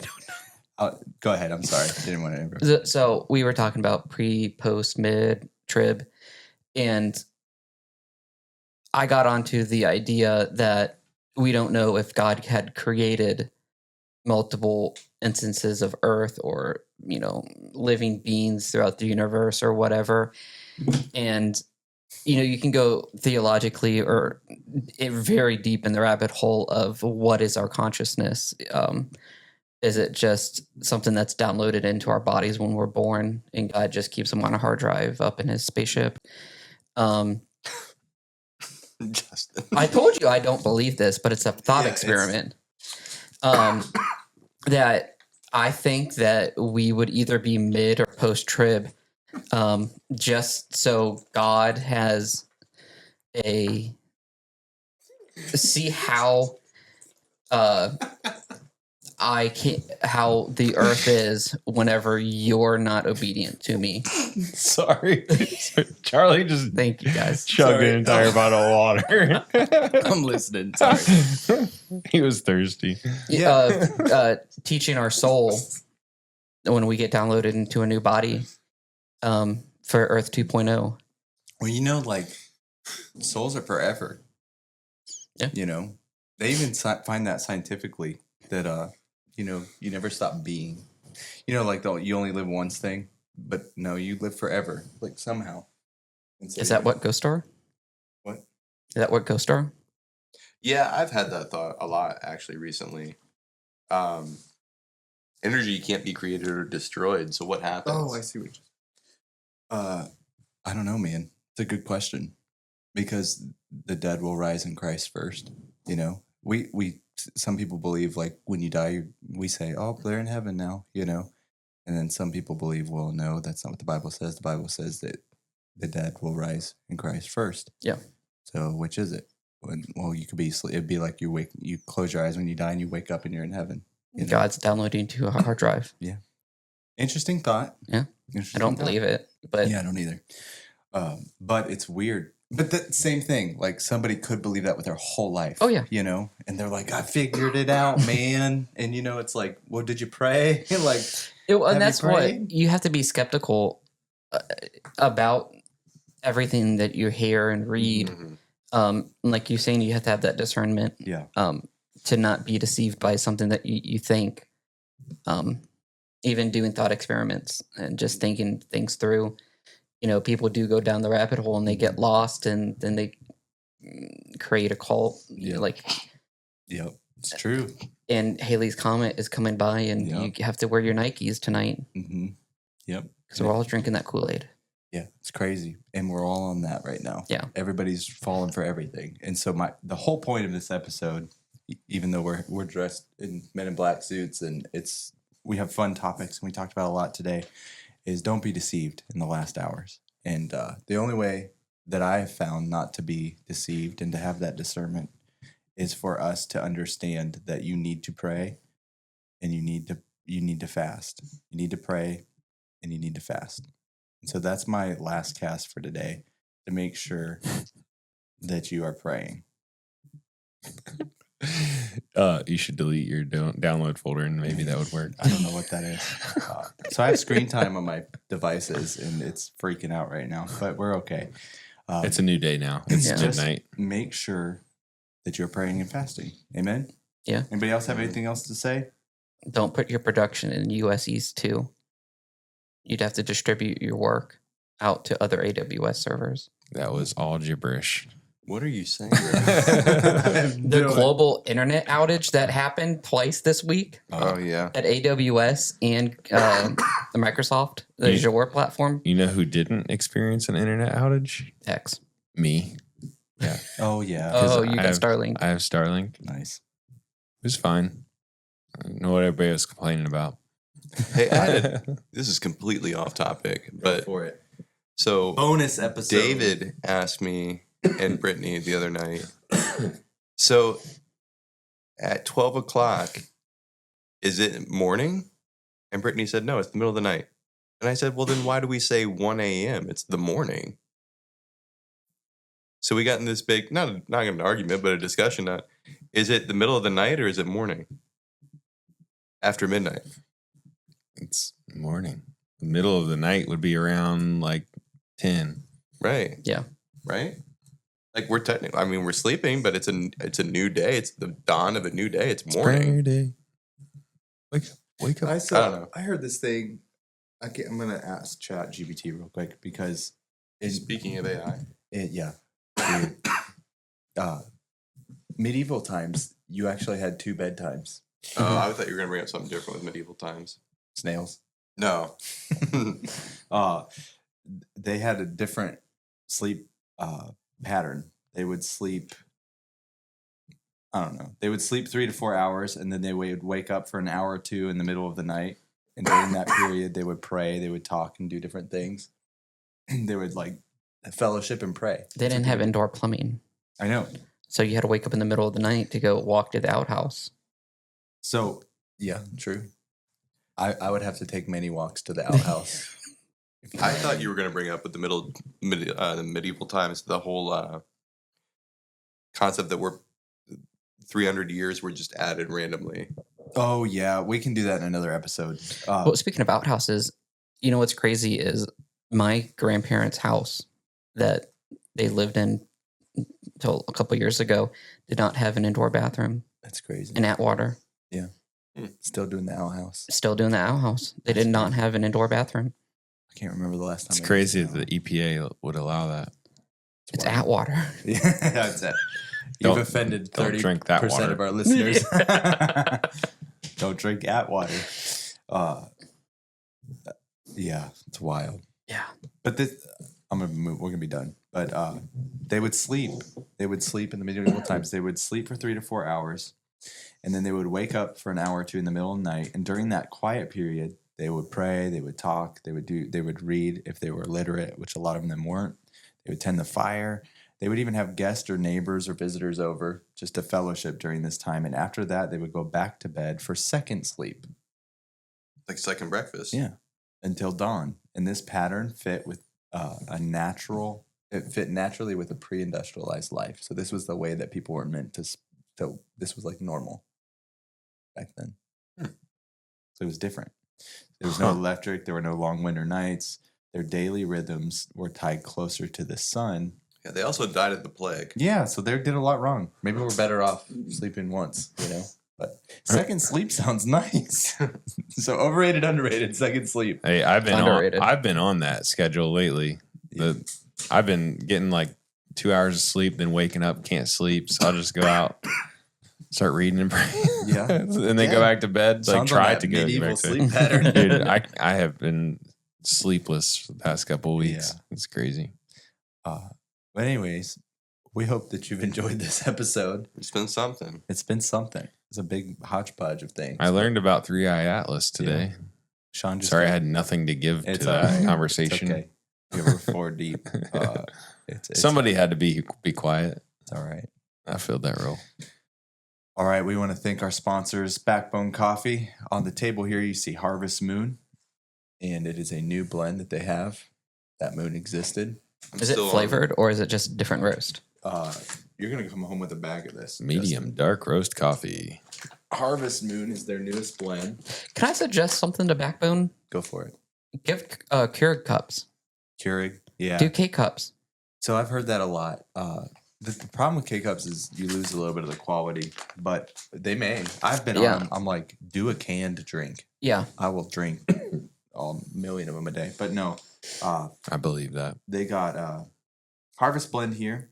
Speaker 1: ahead. I'm sorry. Didn't want to interrupt.
Speaker 4: So we were talking about pre, post, mid, trib, and I got onto the idea that we don't know if God had created multiple instances of Earth or, you know, living beings throughout the universe or whatever. And, you know, you can go theologically or very deep in the rabbit hole of what is our consciousness. Is it just something that's downloaded into our bodies when we're born and God just keeps them on a hard drive up in his spaceship?
Speaker 3: Justin.
Speaker 4: I told you I don't believe this, but it's a thought experiment. That I think that we would either be mid or post trib, just so God has see how how the earth is whenever you're not obedient to me.
Speaker 2: Sorry. Charlie just
Speaker 4: Thank you guys.
Speaker 2: chugged an entire bottle of water.
Speaker 1: I'm listening. Sorry.
Speaker 2: He was thirsty.
Speaker 4: Teaching our soul when we get downloaded into a new body for Earth 2.0.
Speaker 1: Well, you know, like souls are forever.
Speaker 4: Yeah.
Speaker 1: You know, they even find that scientifically that you know, you never stop being. You know, like you only live once thing, but no, you live forever. Like somehow. And so
Speaker 4: Is that what Ghost Star?
Speaker 1: What?
Speaker 4: Is that what Ghost Star?
Speaker 3: Yeah, I've had that thought a lot actually recently. Energy can't be created or destroyed. So what happens?
Speaker 1: Oh, I see what you. I don't know, man. It's a good question because the dead will rise in Christ first. You know, some people believe like when you die, we say, "Oh, they're in heaven now," you know, and then some people believe, well, no, that's not what the Bible says. The Bible says that the dead will rise in Christ first.
Speaker 4: Yeah.
Speaker 1: So which is it? Well, you could be. It'd be like you close your eyes when you die, and you wake up, and you're in heaven. You know?
Speaker 4: God's downloading to a hard drive.
Speaker 1: Yeah. Interesting thought.
Speaker 4: Yeah. I don't believe it, but
Speaker 1: Yeah, I don't either. But it's weird. But the same thing, like somebody could believe that with their whole life.
Speaker 4: Oh, yeah.
Speaker 1: You know, and they're like, I figured it out, man. And you know, it's like, well, did you pray? Like,
Speaker 4: and that's what you have to be skeptical about everything that you hear and read. Like you're saying, you have to have that discernment.
Speaker 1: Yeah.
Speaker 4: To not be deceived by something that you think. Even doing thought experiments and just thinking things through. You know, people do go down the rabbit hole and they get lost and then they create a cult.
Speaker 1: Yeah.
Speaker 4: Like,
Speaker 1: Yep, it's true.
Speaker 4: And Haley's Comet is coming by and you have to wear your Nikes tonight.
Speaker 1: Mm-hmm. Yep.
Speaker 4: Because we're all drinking that Kool-Aid.
Speaker 1: Yeah, it's crazy. And we're all on that right now.
Speaker 4: Yeah.
Speaker 1: Everybody's falling for everything. And so the whole point of this episode, even though we're dressed in Men in Black suits and we have fun topics and we talked about a lot today, is don't be deceived in the last hours. And the only way that I have found not to be deceived and to have that discernment is for us to understand that you need to pray and you need to fast. You need to pray and you need to fast. And so that's my last cast for today, to make sure that you are praying.
Speaker 2: You should delete your download folder, and maybe that would work.
Speaker 1: I don't know what that is. So I have screen time on my devices, and it's freaking out right now, but we're okay.
Speaker 2: It's a new day now. It's
Speaker 1: just
Speaker 2: midnight.
Speaker 1: make sure that you're praying and fasting. Amen?
Speaker 4: Yeah.
Speaker 1: Anybody else have anything else to say?
Speaker 4: Don't put your production in US East 2. You'd have to distribute your work out to other AWS servers.
Speaker 2: That was all gibberish.
Speaker 3: What are you saying?
Speaker 4: The global internet outage that happened twice this week
Speaker 3: Oh, yeah.
Speaker 4: at AWS and the Microsoft, the Azure platform.
Speaker 2: You know who didn't experience an internet outage?
Speaker 4: X.
Speaker 2: Me. Yeah.
Speaker 1: Oh, yeah.
Speaker 4: Oh, you
Speaker 2: I
Speaker 4: got
Speaker 2: have-
Speaker 4: Starlink.
Speaker 2: I have Starlink.
Speaker 1: Nice.
Speaker 2: It was fine. I don't know what everybody was complaining about.
Speaker 3: Hey, this is completely off topic, but
Speaker 1: for it.
Speaker 3: So
Speaker 1: Bonus episode.
Speaker 3: David asked me and Brittany the other night. So at 12 o'clock, is it morning? And Brittany said, no, it's the middle of the night. And I said, well, then why do we say 1 a.m.? It's the morning. So we got in this big, not an argument, but a discussion on, is it the middle of the night or is it morning? After midnight.
Speaker 2: It's morning. The middle of the night would be around like 10.
Speaker 3: Right.
Speaker 4: Yeah.
Speaker 3: Right? Like we're technically, I mean, we're sleeping, but it's a new day. It's the dawn of a new day. It's morning.
Speaker 2: Brand new day. Wake up.
Speaker 3: I don't know.
Speaker 1: I heard this thing. I'm going to ask Chat GPT real quick because
Speaker 3: Speaking of AI.
Speaker 1: medieval times, you actually had 2 bedtimes.
Speaker 3: Oh, I thought you were going to bring up something different with medieval times.
Speaker 1: Snails.
Speaker 3: No.
Speaker 1: They had a different sleep pattern. They would sleep, I don't know, they would sleep 3 to 4 hours, and then they would wake up for an hour or 2 in the middle of the night. And during that period, they would pray, they would talk and do different things. They would like fellowship and pray.
Speaker 4: They didn't have indoor plumbing.
Speaker 1: I know.
Speaker 4: So you had to wake up in the middle of the night to go walk to the outhouse.
Speaker 1: So, yeah, true. I would have to take many walks to the outhouse.
Speaker 3: I thought you were going to bring up with the medieval times, the whole concept that we're 300 years were just added randomly.
Speaker 1: Oh, yeah. We can do that in another episode.
Speaker 4: Well, speaking of outhouses, you know what's crazy is my grandparents' house that they lived in until a couple years ago did not have an indoor bathroom
Speaker 1: That's crazy.
Speaker 4: in Atwater.
Speaker 1: Yeah. Still doing the outhouse.
Speaker 4: Still doing the outhouse. They did not have an indoor bathroom.
Speaker 1: I can't remember the last time.
Speaker 2: It's crazy that the EPA would allow that.
Speaker 4: It's Atwater.
Speaker 1: Yeah, that's it. You've
Speaker 2: Don't-
Speaker 1: offended
Speaker 2: don't
Speaker 1: 30%
Speaker 2: drink that water.
Speaker 1: of our listeners. Don't drink Atwater. Yeah, it's wild.
Speaker 4: Yeah.
Speaker 1: But this, I'm gonna move. We're gonna be done. But they would sleep. They would sleep in the medieval times. They would sleep for 3 to 4 hours, and then they would wake up for an hour or 2 in the middle of the night. And during that quiet period, they would pray. They would talk. They would read if they were literate, which a lot of them weren't. They would tend the fire. They would even have guests or neighbors or visitors over just to fellowship during this time. And after that, they would go back to bed for second sleep.
Speaker 3: Like second breakfast.
Speaker 1: Yeah, until dawn. And this pattern fit with it fit naturally with a pre-industrialized life. So this was the way that people were meant to. So this was like normal back then. So it was different. There was no electric. There were no long winter nights. Their daily rhythms were tied closer to the sun.
Speaker 3: Yeah, they also died of the plague.
Speaker 1: Yeah, so they did a lot wrong. Maybe we're better off sleeping once, But second sleep sounds nice. So overrated, underrated, second sleep.
Speaker 2: Hey, I've
Speaker 4: Underrated.
Speaker 2: been on that schedule lately. I've been getting like 2 hours of sleep, then waking up, can't sleep. So I'll just go out, start reading and praying.
Speaker 1: Yeah.
Speaker 2: And then go back to bed.
Speaker 1: Sounds
Speaker 2: try
Speaker 1: like
Speaker 2: to
Speaker 1: that
Speaker 2: go
Speaker 1: medieval
Speaker 2: back to
Speaker 1: sleep pattern.
Speaker 2: Dude, I have been sleepless the past couple weeks.
Speaker 1: Yeah.
Speaker 2: It's crazy.
Speaker 1: But anyways, we hope that you've enjoyed this episode.
Speaker 3: It's been something.
Speaker 1: It's been something. It's a big hodgepodge of things.
Speaker 2: I learned about 3-Eye Atlas today.
Speaker 1: Sean just
Speaker 2: Sorry, I
Speaker 1: got-
Speaker 2: had nothing to give to
Speaker 1: It's
Speaker 2: that
Speaker 1: all right.
Speaker 2: conversation.
Speaker 1: It's okay. We were 4 deep. It's
Speaker 2: Somebody had to be quiet.
Speaker 1: It's all right.
Speaker 2: I filled that role.
Speaker 1: All right. We want to thank our sponsors, Backbone Coffee. On the table here, you see Harvest Moon, and it is a new blend that they have. That moon existed.
Speaker 4: Is it flavored or is it just different roast?
Speaker 1: You're going to come home with a bag of this.
Speaker 2: Medium dark roast coffee.
Speaker 1: Harvest Moon is their newest blend.
Speaker 4: Can I suggest something to Backbone?
Speaker 1: Go for it.
Speaker 4: Give Keurig cups.
Speaker 1: Keurig. Yeah.
Speaker 4: Do K-cups.
Speaker 1: So I've heard that a lot. The problem with K-Cups is you lose a little bit of the quality, but they may. I've been on, I'm like, do a canned drink.
Speaker 4: Yeah.
Speaker 1: I will drink a million of them a day. But no.
Speaker 2: I believe that.
Speaker 1: They got Harvest Blend here,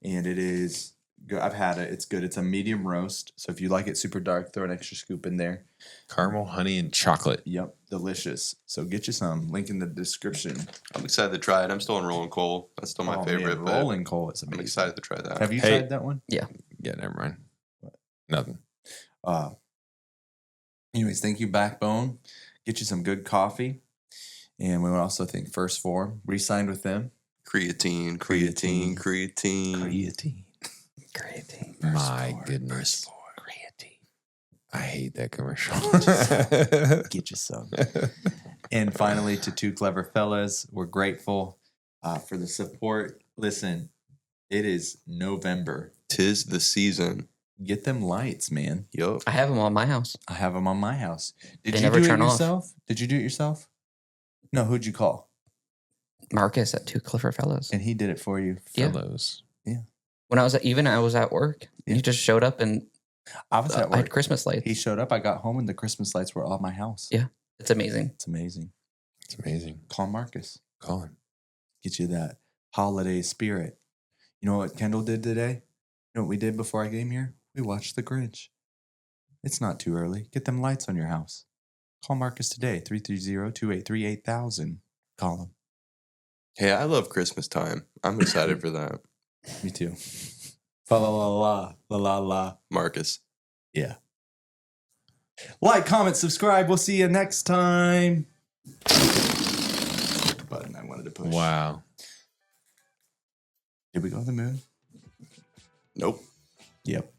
Speaker 1: and it is good. I've had it. It's good. It's a medium roast. So if you like it super dark, throw an extra scoop in there.
Speaker 2: Caramel, honey, and chocolate.
Speaker 1: Yep. Delicious. So get you some. Link in the description.
Speaker 3: I'm excited to try it. I'm still on Rolling Coal. That's still my favorite.
Speaker 1: Man,
Speaker 3: but
Speaker 1: Rolling Coal is amazing.
Speaker 3: I'm excited to try that.
Speaker 1: Have you
Speaker 2: Hey.
Speaker 1: tried that one?
Speaker 4: Yeah.
Speaker 2: Yeah, never mind. Nothing.
Speaker 1: Anyways, thank you, Backbone. Get you some good coffee. And we would also thank First Form. Re-signed with them.
Speaker 3: Creatine.
Speaker 2: My goodness. I hate that commercial.
Speaker 1: Get you some. And finally, to Two Clever Fellas, we're grateful for the support. Listen, it is November.
Speaker 3: 'Tis the season.
Speaker 1: Get them lights, man.
Speaker 3: Yup.
Speaker 4: I have them on my house.
Speaker 1: I have them on my house. Did
Speaker 4: They
Speaker 1: you
Speaker 4: never
Speaker 1: do it
Speaker 4: turn off.
Speaker 1: yourself? Did you do it yourself? No, who'd you call?
Speaker 4: Marcus at Two Clifford Fellows.
Speaker 1: And he did it for you.
Speaker 4: Yeah.
Speaker 2: Fellows.
Speaker 4: When I was at work.
Speaker 1: Yeah.
Speaker 4: He just showed up and
Speaker 1: I was at
Speaker 4: I had
Speaker 1: work.
Speaker 4: Christmas lights.
Speaker 1: He showed up. I got home and the Christmas lights were on my house.
Speaker 4: Yeah. It's amazing.
Speaker 1: It's amazing.
Speaker 2: It's amazing.
Speaker 1: Call Marcus.
Speaker 2: Call him.
Speaker 1: Get you that holiday spirit. You know what Kendall did today? You know what we did before I came here? We watched The Grinch. It's not too early. Get them lights on your house. Call Marcus today, 330-283-8000. Call him.
Speaker 3: Hey, I love Christmas time. I'm excited for that.
Speaker 1: Me too. La la la la la la la.
Speaker 3: Marcus.
Speaker 1: Yeah. Like, comment, subscribe. We'll see you next time. The button I wanted to push.
Speaker 2: Wow.
Speaker 1: Did we go to the moon?
Speaker 3: Nope.
Speaker 1: Yep.